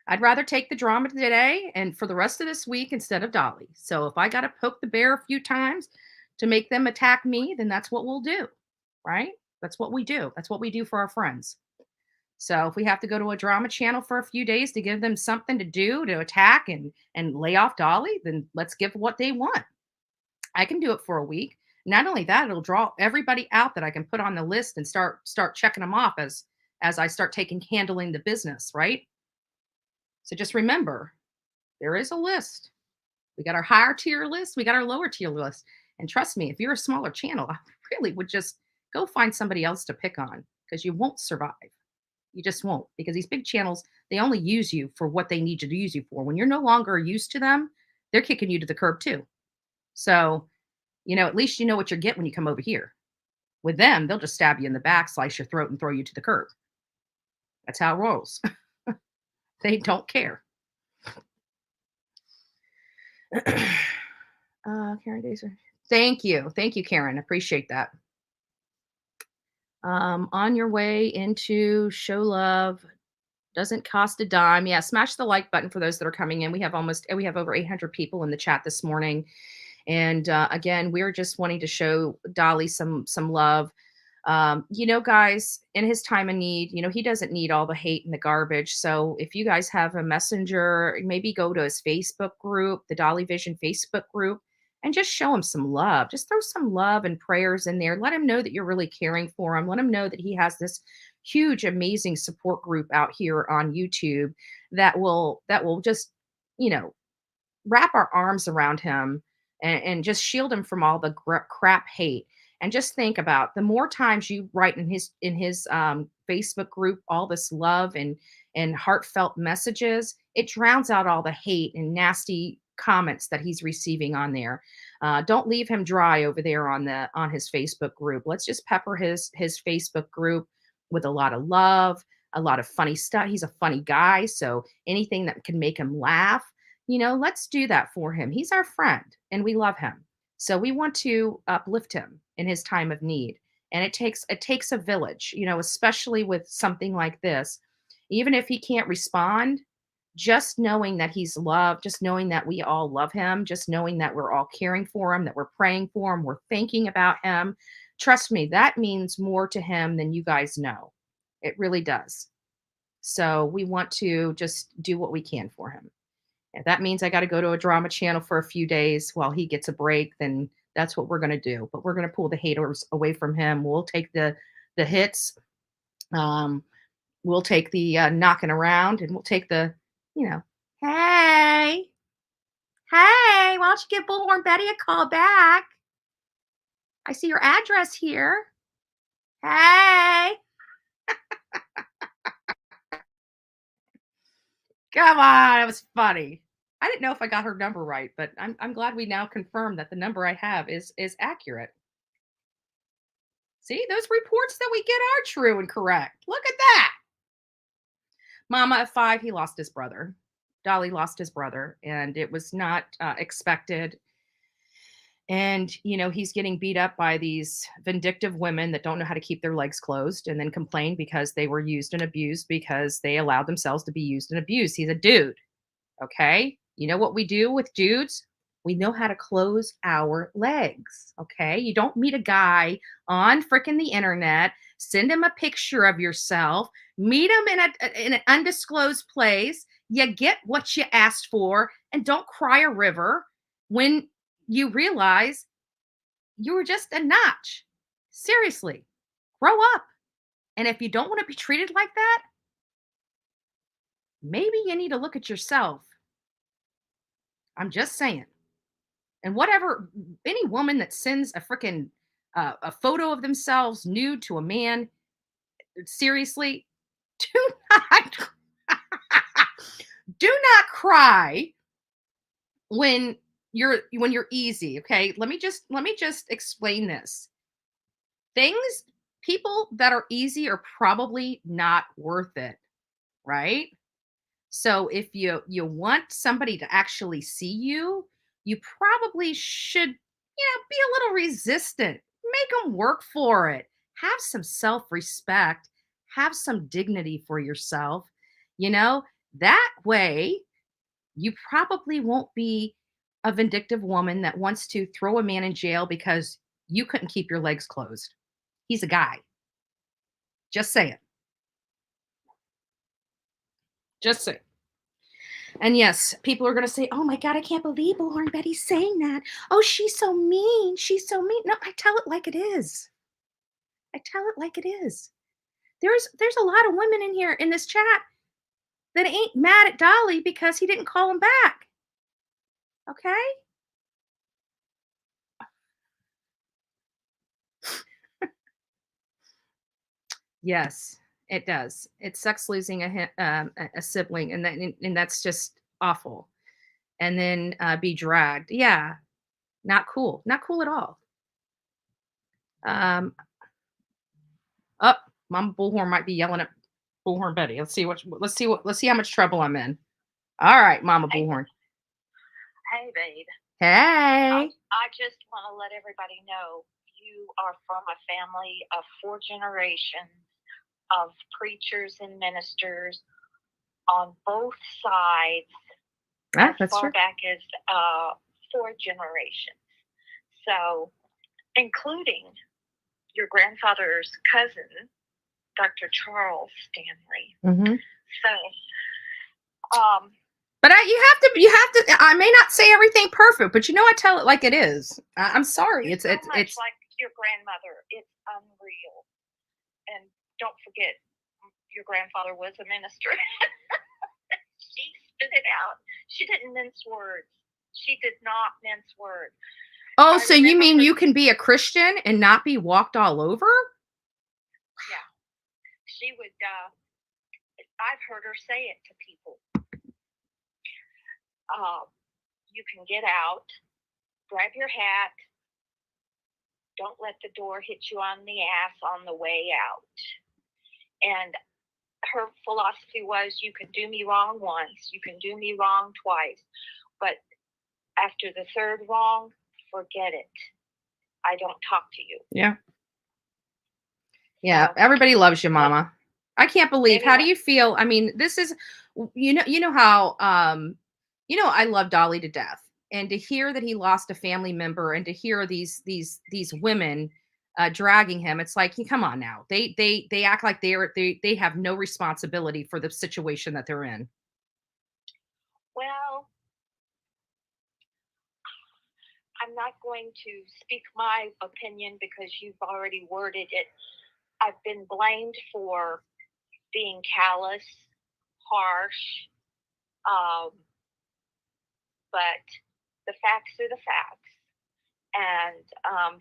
I'd rather take the drama today and for the rest of this week instead of Dolly. So if I got to poke the bear a few times to make them attack me, then that's what we'll do, right? That's what we do. That's what we do for our friends. So if we have to go to a drama channel for a few days to give them something to do to attack and lay off Dolly, then let's give what they want. I can do it for a week. Not only that, it'll draw everybody out that I can put on the list and start checking them off as I start handling the business, right? So just remember, there is a list. We got our higher tier list, we got our lower tier list. And trust me, if you're a smaller channel, I really would just go find somebody else to pick on because you won't survive. You just won't, because these big channels, they only use you for what they need to use you for. When you're no longer used to them, they're kicking you to the curb too. So, at least you know what you're getting when you come over here. With them, they'll just stab you in the back, slice your throat, and throw you to the curb. That's how it rolls. They don't care. Karen Dazer. Thank you. Thank you, Karen. Appreciate that. On your way into show love. Doesn't cost a dime. Yeah, smash the like button for those that are coming in. We have over 800 people in the chat this morning. And again, we're just wanting to show Dolly some love. Guys, in his time of need, he doesn't need all the hate and the garbage. So if you guys have a messenger, maybe go to his Facebook group, the Dolly Vision Facebook group, and just show him some love. Just throw some love and prayers in there. Let him know that you're really caring for him. Let him know that he has this huge, amazing support group out here on YouTube that will just, wrap our arms around him and just shield him from all the crap hate. And just think about the more times you write in his Facebook group all this love and heartfelt messages, it drowns out all the hate and nasty comments that he's receiving on there. Don't leave him dry over there on his Facebook group. Let's just pepper his Facebook group with a lot of love, a lot of funny stuff. He's a funny guy, so anything that can make him laugh, let's do that for him. He's our friend and we love him. So we want to uplift him in his time of need. And it takes a village, especially with something like this. Even if he can't respond, just knowing that he's loved, just knowing that we all love him, just knowing that we're all caring for him, that we're praying for him, we're thinking about him. Trust me, that means more to him than you guys know. It really does. So we want to just do what we can for him. If that means I got to go to a drama channel for a few days while he gets a break, then that's what we're going to do. But we're going to pull the haters away from him. We'll take the hits. We'll take the knocking around, and we'll take the, hey, why don't you give Bullhorn Betty a call back? I see your address here. Hey. Come on, it was funny. I didn't know if I got her number right, but I'm glad we now confirmed that the number I have is accurate. See, those reports that we get are true and correct. Look at that. Mama at 5, he lost his brother. Dolly lost his brother, and it was not expected. And, he's getting beat up by these vindictive women that don't know how to keep their legs closed and then complain because they were used and abused because they allowed themselves to be used and abused. He's a dude. Okay. You know what we do with dudes? We know how to close our legs. Okay. You don't meet a guy on freaking the internet, send him a picture of yourself, meet him in an undisclosed place. You get what you asked for, and don't cry a river when you realize you were just a notch. Seriously, grow up. And if you don't want to be treated like that, maybe you need to look at yourself. I'm just saying. And whatever, any woman that sends a freaking a photo of themselves nude to a man, seriously, do not do not cry when you're easy. Okay, let me just explain this. Things People that are easy are probably not worth it, right? So if you want somebody to actually see you, you probably should, be a little resistant. Make them work for it. Have some self-respect. Have some dignity for yourself. That way you probably won't be a vindictive woman that wants to throw a man in jail because you couldn't keep your legs closed. He's a guy. Just saying. Just saying. And yes, people are going to say, "Oh my God, I can't believe Bullhorn Betty's saying that. Oh, she's so mean. She's so mean." No, I tell it like it is. I tell it like it is. There's a lot of women in here in this chat that ain't mad at Dolly because he didn't call them back. Okay? Yes, it does. It sucks losing a sibling, and that's just awful. And then be dragged. Yeah, not cool. Not cool at all. Um, oh, Mama Bullhorn might be yelling at Bullhorn Betty. Let's see how much trouble I'm in. All right, Mama Bullhorn. Hey, babe. Hey. I just want to let everybody know you are from a family of 4 generations of preachers and ministers on both sides, as That's far true. back as 4 generations. So, including your grandfather's cousin, Dr. Charles Stanley. Mm-hmm. So, but you have to. I may not say everything perfect, but I tell it like it is. I'm sorry. It's so much like your grandmother. It's unreal. And don't forget, your grandfather was a minister. She spit it out. She didn't mince words. She did not mince words. Oh, so you mean you can be a Christian and not be walked all over? Yeah. She would, I've heard her say it to people. You can get out, grab your hat, don't let the door hit you on the ass on the way out. And her philosophy was, you can do me wrong once, you can do me wrong twice, but after the third wrong, forget it. I don't talk to you. Yeah. Yeah. So, everybody loves you, Mama. I can't believe. Anyway. How do you feel? I mean, this is, how, I love Dolly to death, and to hear that he lost a family member, and to hear these women dragging him, it's like, come on now. They act like they have no responsibility for the situation that they're in. Well, I'm not going to speak my opinion because you've already worded it. I've been blamed for being callous, harsh, but the facts are the facts. And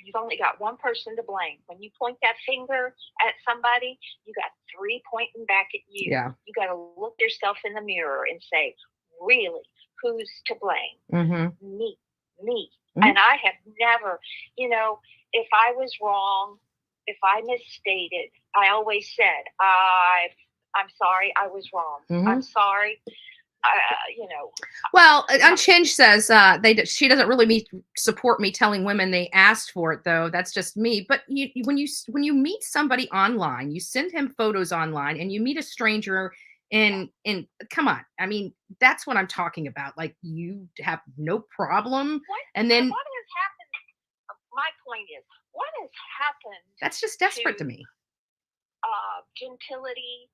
you've only got one person to blame. When you point that finger at somebody, you got 3 pointing back at you. Yeah. You got to look yourself in the mirror and say, really, who's to blame? Mm-hmm. Me. Mm-hmm. And I have never, if I was wrong, if I misstated, I always said, I'm sorry, I was wrong. Mm-hmm. I'm sorry. Well, Unchinge says she doesn't really support me telling women they asked for it, though. That's just me. But when you meet somebody online, you send him photos online, and you meet a stranger, and come on, I mean, that's what I'm talking about. Like, you have no problem, and then what has happened? My point is, what has happened? That's just desperate to me. Gentility,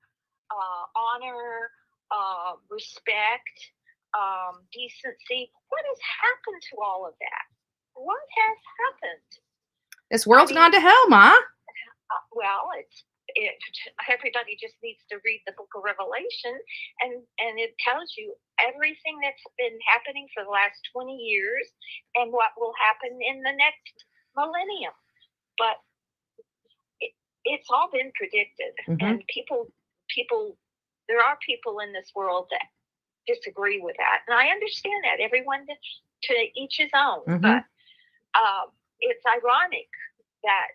honor, respect, decency. What has happened to all of that? What has happened? This world's gone to hell, Ma. Well, everybody just needs to read the book of Revelation, and it tells you everything that's been happening for the last 20 years and what will happen in the next millennium. But it's all been predicted, and people, there are people in this world that disagree with that, and I understand that. Everyone to each his own, but it's ironic that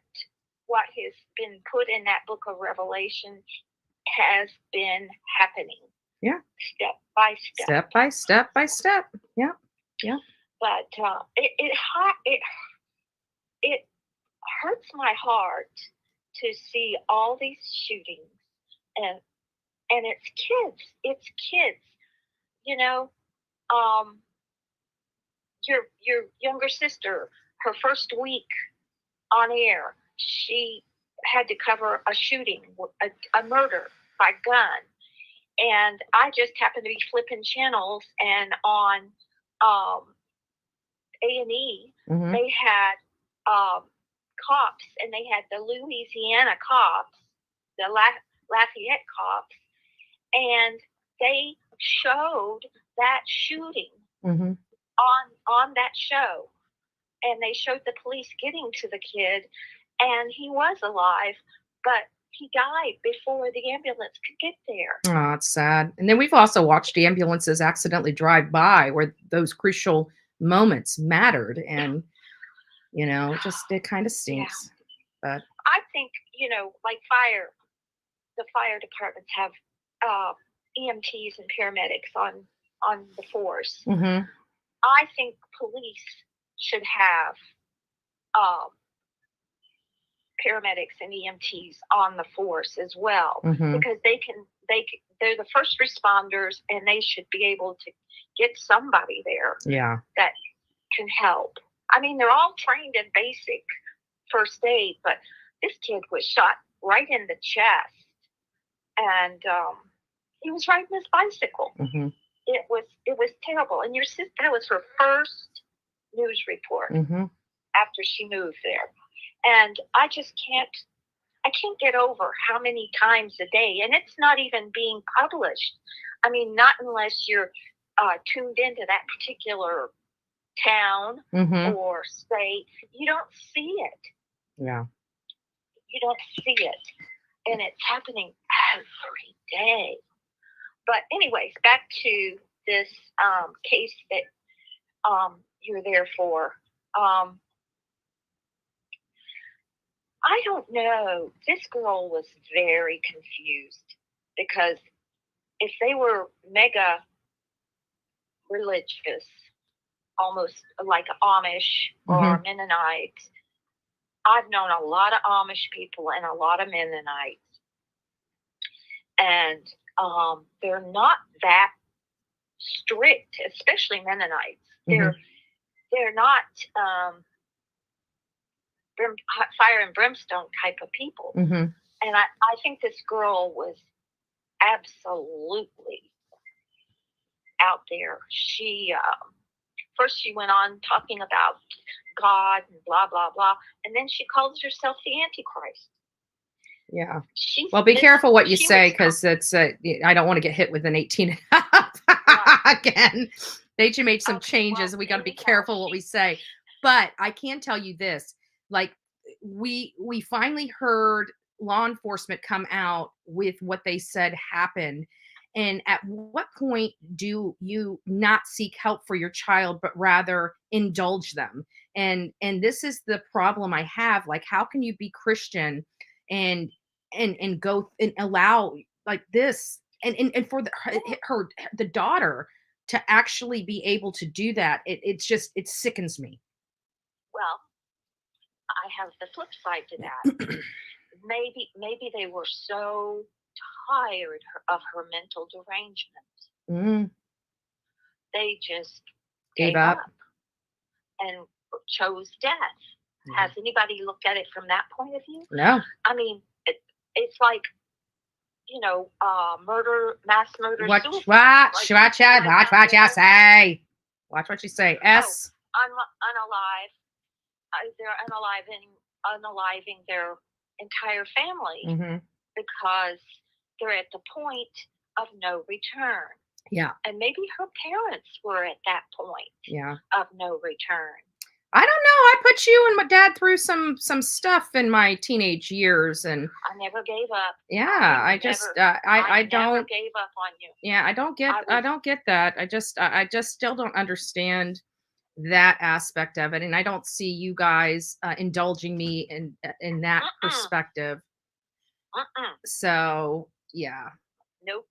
what has been put in that book of Revelation has been happening. Yeah. Step by step. Step by step by step. Yeah. Yeah. But it hurts my heart to see all these shootings, and it's kids. It's kids. Your younger sister, her first week on air, she had to cover a shooting, a murder by gun. And I just happened to be flipping channels, and on A&E, they had cops, and they had the Louisiana cops, the Lafayette cops, and they showed that shooting on that show. And they showed the police getting to the kid, and he was alive, but he died before the ambulance could get there. Oh, it's sad. And then we've also watched ambulances accidentally drive by where those crucial moments mattered, and it kind of stinks. Yeah. But I think like the fire departments have EMTs and paramedics on the force. I think police should have paramedics and EMTs on the force as well, because they're the first responders, and they should be able to get somebody there that can help. I mean, they're all trained in basic first aid, but this kid was shot right in the chest, and he was riding his bicycle. It was terrible. And your sister, that was her first news report after she moved there. And I can't get over how many times a day, and it's not even being published. I mean, not unless you're tuned into that particular town or state, you don't see it. Yeah. You don't see it. And it's happening every day. But anyways, back to this case that you're there for. I don't know. This girl was very confused, because if they were mega religious, almost like Amish or Mennonites, I've known a lot of Amish people and a lot of Mennonites, and they're not that strict, especially Mennonites. They're not fire and brimstone type of people. And I think this girl was absolutely out there. She first she went on talking about God and blah blah blah, and then she calls herself the Antichrist. Yeah. Well, be careful what you say, because it's I don't want to get hit with an 18 again. They should make some changes. We got to be careful what we say. But I can tell you this: like, we finally heard law enforcement come out with what they said happened. And at what point do you not seek help for your child, but rather indulge them? And this is the problem I have. Like, how can you be Christian and go and allow like this and for the daughter to actually be able to do that, it sickens me. Well, I have the flip side to that. maybe they were so tired of her mental derangement. They just Gave up and chose death. Has anybody looked at it from that point of view? No. I mean, it's like, murder, mass murder. Watch what you say. Watch what you say. Unalive. They're unaliving their entire family because they're at the point of no return. Yeah. And maybe her parents were at that point of no return. I don't know. I put you and my dad through some stuff in my teenage years, and I never gave up. Yeah, I don't never gave up on you. Yeah, I don't get that. I just still don't understand that aspect of it, and I don't see you guys indulging me in that perspective. So yeah. Nope.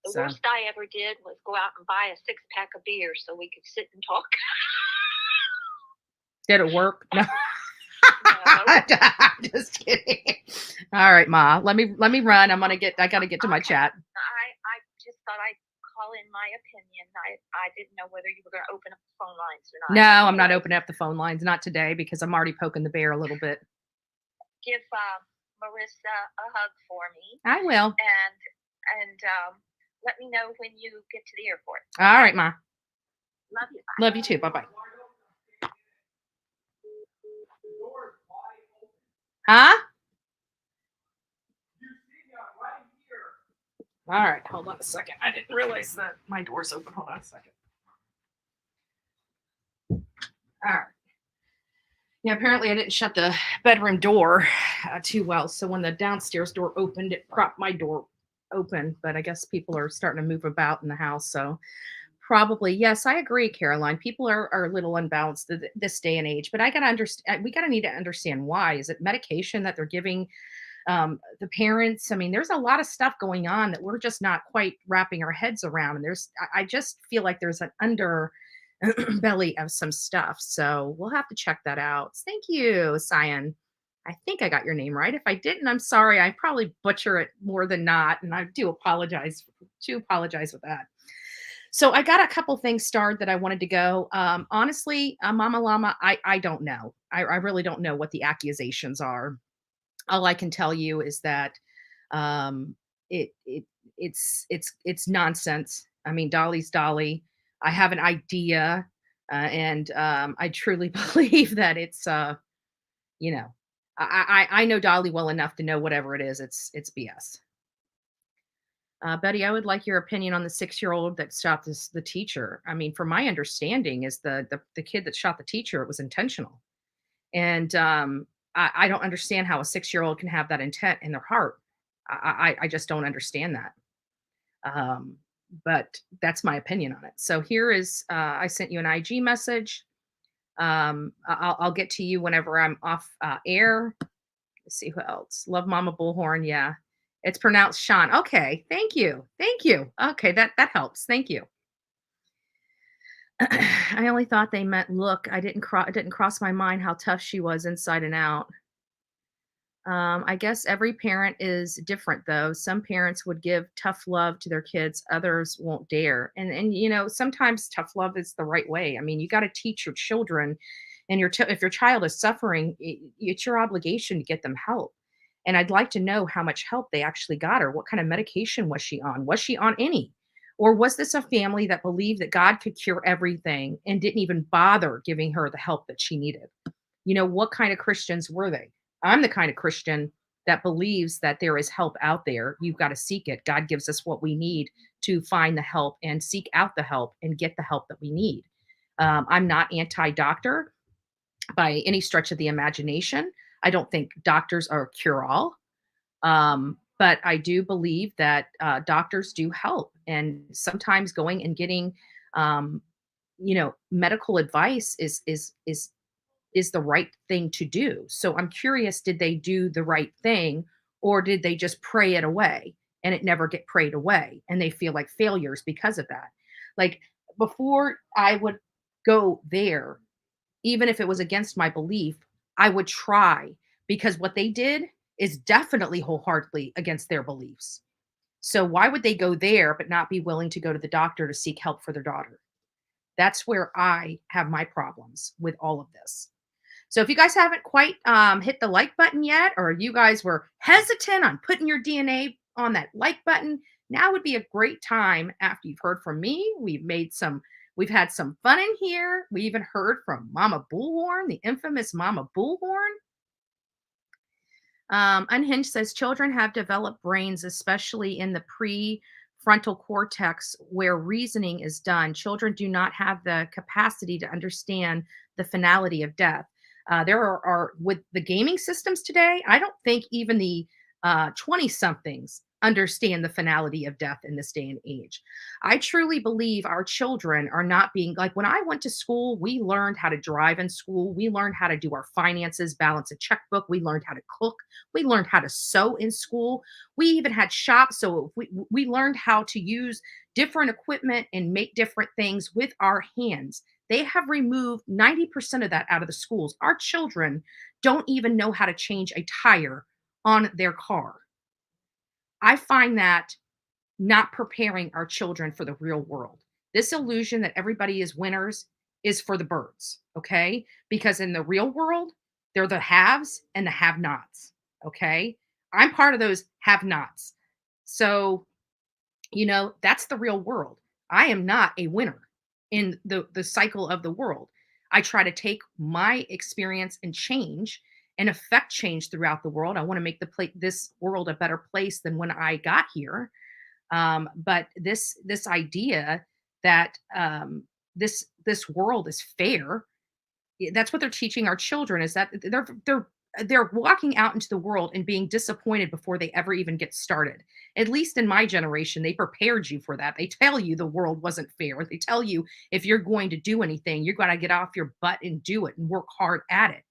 The worst I ever did was go out and buy a 6-pack of beer so we could sit and talk. Did it work? No. No. I'm just kidding. All right, Ma. Let me run. I gotta get to my chat. I just thought I'd call in my opinion. I didn't know whether you were going to open up the phone lines or not. No, I'm not opening up the phone lines. Not today, because I'm already poking the bear a little bit. Give Marissa a hug for me. I will. And let me know when you get to the airport. All right, Ma. Love you. Love you too. Bye-bye. Huh? All right, hold on a second. I didn't realize that my door's open. Hold on a second. All right. Yeah, apparently I didn't shut the bedroom door too well. So when the downstairs door opened, it propped my door open. But I guess people are starting to move about in the house. So probably, yes, I agree, Caroline. People are a little unbalanced this day and age. But I got to understand, we got to need to understand why. Is it medication that they're giving the parents? I mean, there's a lot of stuff going on that we're just not quite wrapping our heads around. And I just feel like there's an underbelly of some stuff. So we'll have to check that out. Thank you, Cyan. I think I got your name right. If I didn't, I'm sorry. I probably butcher it more than not. And I do apologize with that. So I got a couple things starred that I wanted to go. Honestly, Mama Llama, I don't know. I really don't know what the accusations are. All I can tell you is that it's nonsense. I mean, Dolly's Dolly. I have an idea, and I truly believe that it's I know Dolly well enough to know whatever it is, it's BS. Betty, I would like your opinion on the 6-year-old that shot the teacher. I mean, from my understanding, is the kid that shot the teacher, it was intentional, and I don't understand how a 6-year-old can have that intent in their heart. I just don't understand that. But that's my opinion on it. So here is, I sent you an IG message. I'll get to you whenever I'm off air. Let's see who else. Love Mama Bullhorn. Yeah. It's pronounced Sean. Okay. Thank you. Okay. That helps. Thank you. I only thought they meant look. It didn't cross my mind how tough she was inside and out. I guess every parent is different, though. Some parents would give tough love to their kids, others won't dare. And sometimes tough love is the right way. I mean, you got to teach your children, and if your child is suffering, it's your obligation to get them help. And I'd like to know how much help they actually got her. What kind of medication was she on? Was she on any? Or was this a family that believed that God could cure everything and didn't even bother giving her the help that she needed? What kind of Christians were they? I'm the kind of Christian that believes that there is help out there. You've got to seek it. God gives us what we need to find the help and seek out the help and get the help that we need. I'm not anti-doctor by any stretch of the imagination. I don't think doctors are a cure-all. But I do believe that doctors do help. And sometimes going and getting, medical advice is the right thing to do. So I'm curious, did they do the right thing, or did they just pray it away and it never get prayed away, and they feel like failures because of that. Like, before I would go there, even if it was against my belief, I would try, because what they did is definitely wholeheartedly against their beliefs. So why would they go there but not be willing to go to the doctor to seek help for their daughter? That's where I have my problems with all of this. So if you guys haven't quite hit the like button yet, or you guys were hesitant on putting your DNA on that like button, now would be a great time after you've heard from me. We've had some fun in here. We even heard from Mama Bullhorn, the infamous Mama Bullhorn. Unhinged says children have developed brains, especially in the prefrontal cortex where reasoning is done. Children do not have the capacity to understand the finality of death. There are with the gaming systems today, I don't think even the 20 somethings understand the finality of death in this day and age. I truly believe our children are not being, like, when I went to school, we learned how to drive in school. We learned how to do our finances, balance a checkbook. We learned how to cook. We learned how to sew in school. We even had shops. So we learned how to use different equipment and make different things with our hands. They have removed 90% of that out of the schools. Our children don't even know how to change a tire on their car. I find that not preparing our children for the real world. This illusion that everybody is winners is for the birds, okay? Because in the real world, they're the haves and the have nots, okay? I'm part of those have nots. So, that's the real world. I am not a winner in the cycle of the world. I try to take my experience and change and affect change throughout the world. I want to make this world a better place than when I got here. But this idea that this world is fair, that's what they're teaching our children, is that they're walking out into the world and being disappointed before they ever even get started. At least in my generation, they prepared you for that. They tell you the world wasn't fair. They tell you if you're going to do anything, you're going to get off your butt and do it and work hard at it.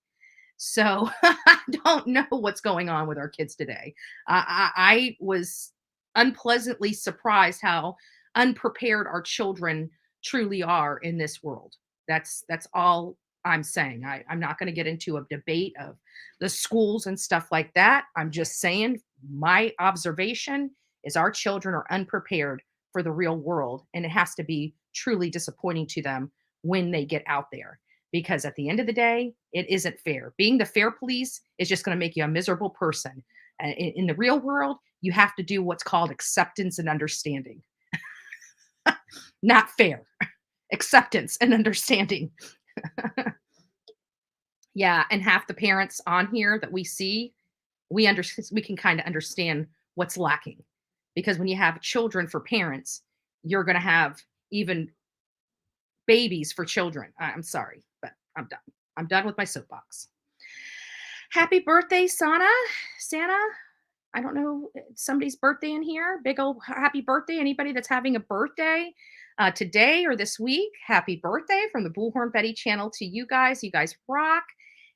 So I don't know what's going on with our kids today. I was unpleasantly surprised how unprepared our children truly are in this world. That's all I'm saying. I'm not going to get into a debate of the schools and stuff like that. I'm just saying my observation is our children are unprepared for the real world, and it has to be truly disappointing to them when they get out there, because at the end of the day, it isn't fair. Being the fair police is just going to make you a miserable person. In the real world, you have to do what's called acceptance and understanding. Not fair. Acceptance and understanding. Yeah, and half the parents on here that we see, we can kind of understand what's lacking. Because when you have children for parents, you're going to have even babies for children. I'm sorry, but I'm done. I'm done with my soapbox. Happy birthday, Santa. I don't know, somebody's birthday in here. Big old happy birthday. Anybody that's having a birthday today or this week, happy birthday from the Bullhorn Betty channel to you guys. You guys rock.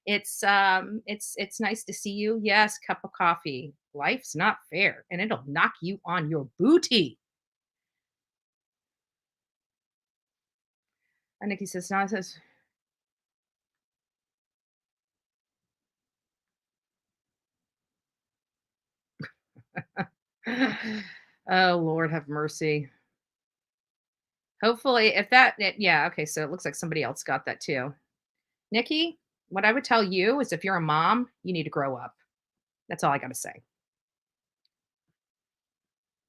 It's nice to see you. Yes, cup of coffee. Life's not fair, and it'll knock you on your booty. And Nikki says, no, it says, oh, Lord have mercy. Hopefully, yeah, okay, so it looks like somebody else got that too. Nikki, what I would tell you is if you're a mom, you need to grow up. That's all I got to say.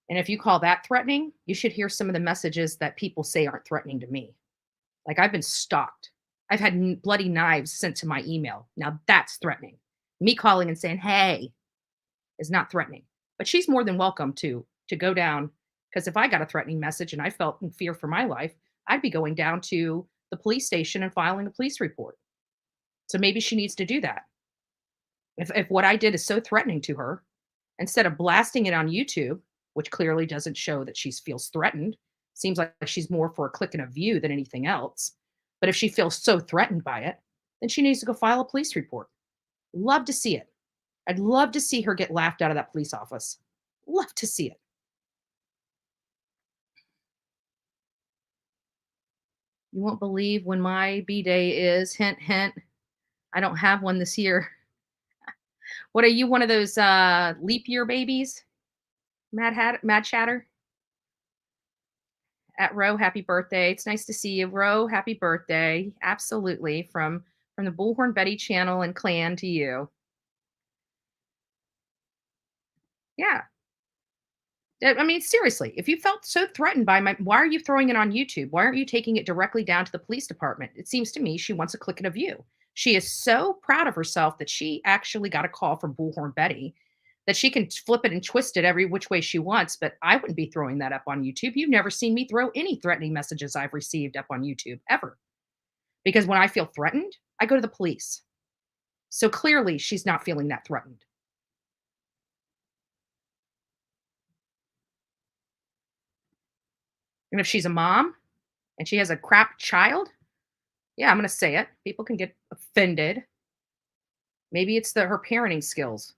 And if you call that threatening, you should hear some of the messages that people say aren't threatening to me. Like, I've been stalked. I've had bloody knives sent to my email. Now that's threatening. Me calling and saying, hey, is not threatening. But she's more than welcome to go down, because if I got a threatening message and I felt in fear for my life, I'd be going down to the police station and filing a police report. So maybe she needs to do that. If what I did is so threatening to her, instead of blasting it on YouTube, which clearly doesn't show that she feels threatened, seems like she's more for a click and a view than anything else. But if she feels so threatened by it, then she needs to go file a police report. Love to see it. I'd love to see her get laughed out of that police office. Love to see it. You won't believe when my B-day is. Hint, hint. I don't have one this year. What are you, one of those leap year babies? Mad Chatter? At Ro, happy birthday. It's nice to see you. Ro, happy birthday. Absolutely. From the Bullhorn Betty channel and clan to you. Yeah. I mean, seriously, if you felt so threatened by why are you throwing it on YouTube? Why aren't you taking it directly down to the police department? It seems to me she wants a click of you. She is so proud of herself that she actually got a call from Bullhorn Betty, that she can flip it and twist it every which way she wants. But I wouldn't be throwing that up on YouTube. You've never seen me throw any threatening messages I've received up on YouTube ever. Because when I feel threatened, I go to the police. So clearly she's not feeling that threatened. And if she's a mom and she has a crap child, yeah, I'm going to say it. People can get offended. Maybe it's her parenting skills.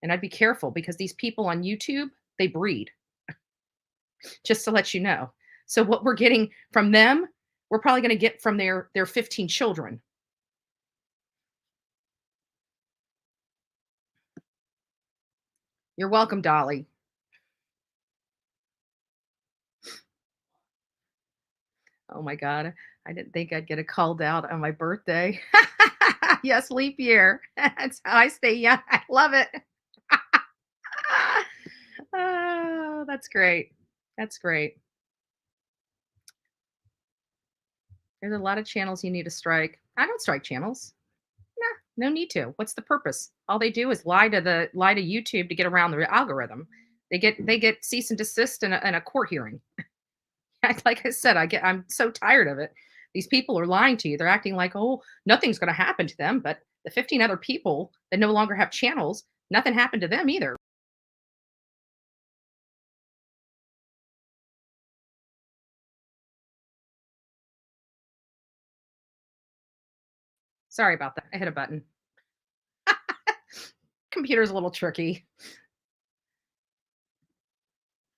And I'd be careful because these people on YouTube, they breed, just to let you know. So what we're getting from them, we're probably going to get from their 15 children. You're welcome, Dolly. Oh my God. I didn't think I'd get a called out on my birthday. Yes, leap year. That's how I stay young. I love it. Oh, that's great. That's great. There's a lot of channels you need to strike. I don't strike channels. No need to. What's the purpose? All they do is lie to YouTube to get around the algorithm. They get cease and desist in a court hearing. Like I said, I'm so tired of it. These people are lying to you. They're acting like, oh, nothing's going to happen to them. But the 15 other people that no longer have channels, nothing happened to them either. Sorry about that. I hit a button. Computer's a little tricky.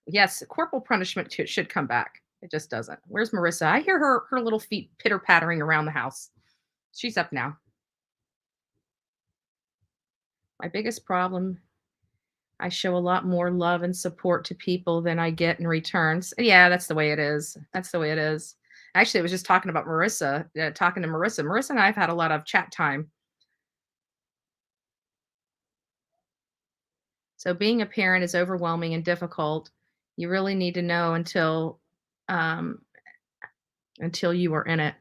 Yes, corporal punishment should come back. It just doesn't. Where's Marissa? I hear her little feet pitter pattering around the house. She's up now. My biggest problem, I show a lot more love and support to people than I get in returns. Yeah, that's the way it is. That's the way it is. Actually, I was just talking about Marissa, talking to Marissa. Marissa and I have had a lot of chat time. So being a parent is overwhelming and difficult. You really need to know um, until you are in it.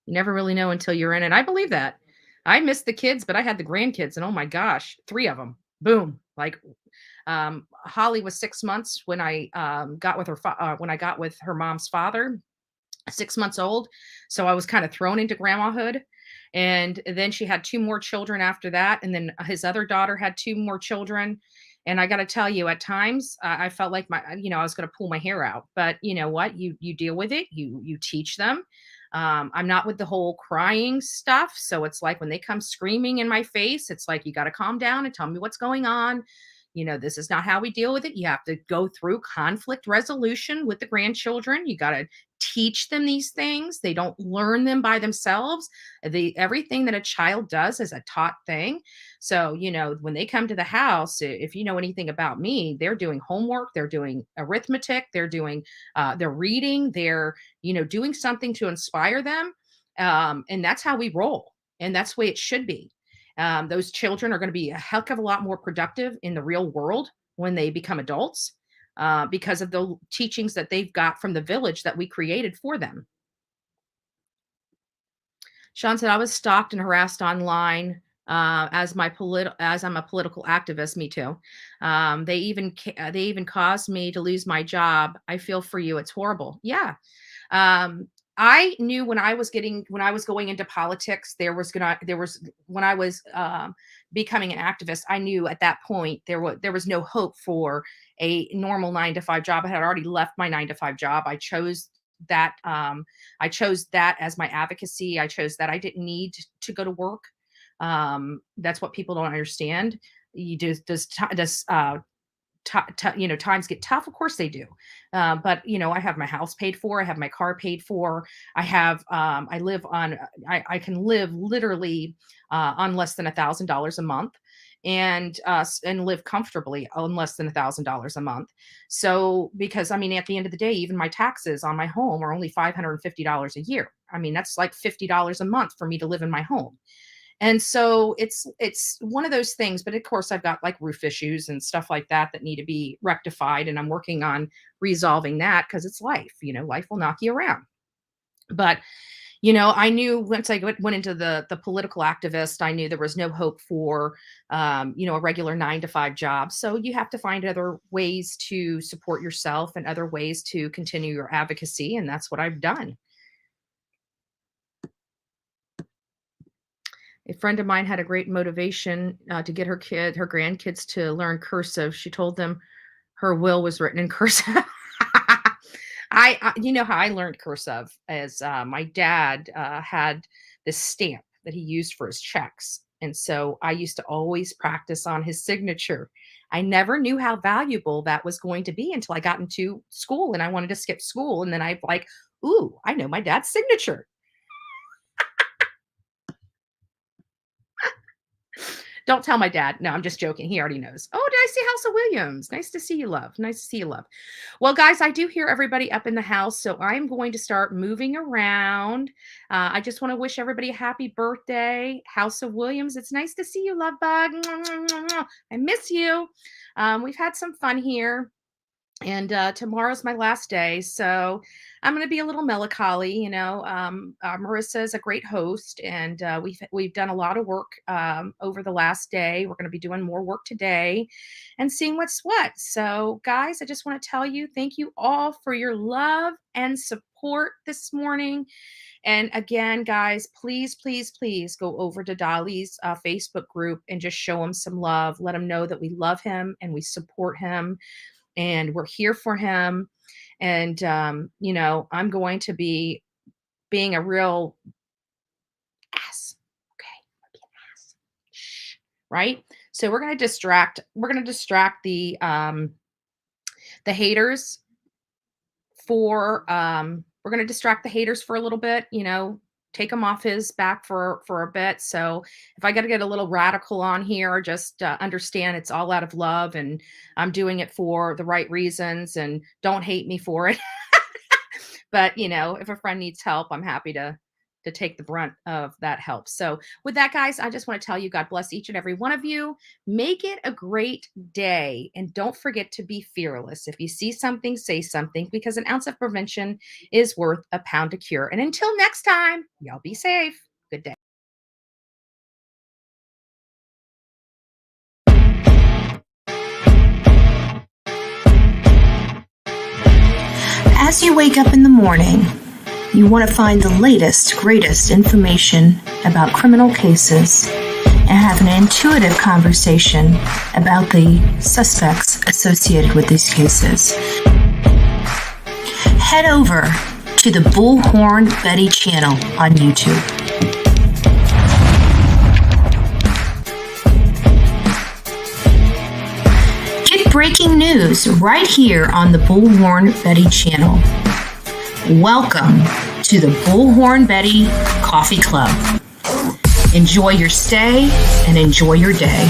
You never really know until you're in it. I believe that. I missed the kids, but I had the grandkids, and oh my gosh, 3 of them. Boom. Like Holly was 6 months when I got with when I got with her mom's father, 6 months old. So I was kind of thrown into grandmahood. And then she had 2 more children after that. And then his other daughter had 2 more children. And I got to tell you, at times I felt like I was going to pull my hair out. But you know what? You deal with it. You teach them. I'm not with the whole crying stuff. So it's like when they come screaming in my face, it's like, you got to calm down and tell me what's going on. This is not how we deal with it. You have to go through conflict resolution with the grandchildren. You got to teach them these things. They don't learn them by themselves. Everything that a child does is a taught thing. So, when they come to the house, if you know anything about me, they're doing homework, they're doing arithmetic, they're reading, they're, doing something to inspire them. And that's how we roll. And that's the way it should be. Those children are going to be a heck of a lot more productive in the real world when they become adults because of the teachings that they've got from the village that we created for them. Sean said, I was stalked and harassed online as I'm a political activist. Me too. They even caused me to lose my job. I feel for you. It's horrible. Yeah. I knew when I was going into politics, when I was becoming an activist, I knew at that point there was no hope for a normal 9-to-5 job. I had already left my 9-to-5 job. I chose that. I chose that as my advocacy. I chose that I didn't need to go to work. That's what people don't understand. You times get tough. Of course they do. But I have my house paid for. I have my car paid for. I have, I can live literally on less than $1,000 a month, and live comfortably on less than $1,000 a month. So, because at the end of the day, even my taxes on my home are only $550 a year. That's like $50 a month for me to live in my home. And so it's one of those things, but of course I've got like roof issues and stuff like that need to be rectified. And I'm working on resolving that, because it's life, life will knock you around. But, I knew once I went into the political activist, I knew there was no hope for, a regular 9-to-5 job. So you have to find other ways to support yourself and other ways to continue your advocacy. And that's what I've done. A friend of mine had a great motivation to get her grandkids to learn cursive. She told them her will was written in cursive. You know how I learned cursive is my dad had this stamp that he used for his checks. And so I used to always practice on his signature. I never knew how valuable that was going to be until I got into school and I wanted to skip school. And then I'm like, ooh, I know my dad's signature. Don't tell my dad. No, I'm just joking. He already knows. Oh, did I see House of Williams? Nice to see you, love. Nice to see you, love. Well, guys, I do hear everybody up in the house, so I'm going to start moving around. I just want to wish everybody a happy birthday. House of Williams, it's nice to see you, love bug. I miss you. We've had some fun here. And tomorrow's my last day, so I'm going to be a little melancholy. Marissa is a great host, and we've done a lot of work over the last day. We're going to be doing more work today, and seeing what's what. So, guys, I just want to tell you, thank you all for your love and support this morning. And again, guys, please, please, please go over to Dolly's Facebook group and just show him some love. Let him know that we love him and we support him. And we're here for him. And, I'm going to be being a real ass. Okay. I'll be an ass. Shh. Right. So we're going to distract the haters for, we're going to distract the haters for a little bit, take him off his back for a bit. So if I got to get a little radical on here, just understand it's all out of love and I'm doing it for the right reasons, and don't hate me for it. But, if a friend needs help, I'm happy to take the brunt of that help. So with that, guys, I just want to tell you, God bless each and every one of you. Make it a great day. And don't forget to be fearless. If you see something, say something, because an ounce of prevention is worth a pound of cure. And until next time, y'all be safe. Good day. As you wake up in the morning, you want to find the latest, greatest information about criminal cases and have an intuitive conversation about the suspects associated with these cases. Head over to the Bullhorn Betty channel on YouTube. Get breaking news right here on the Bullhorn Betty channel. Welcome to the Bullhorn Betty Coffee Club. Enjoy your stay and enjoy your day.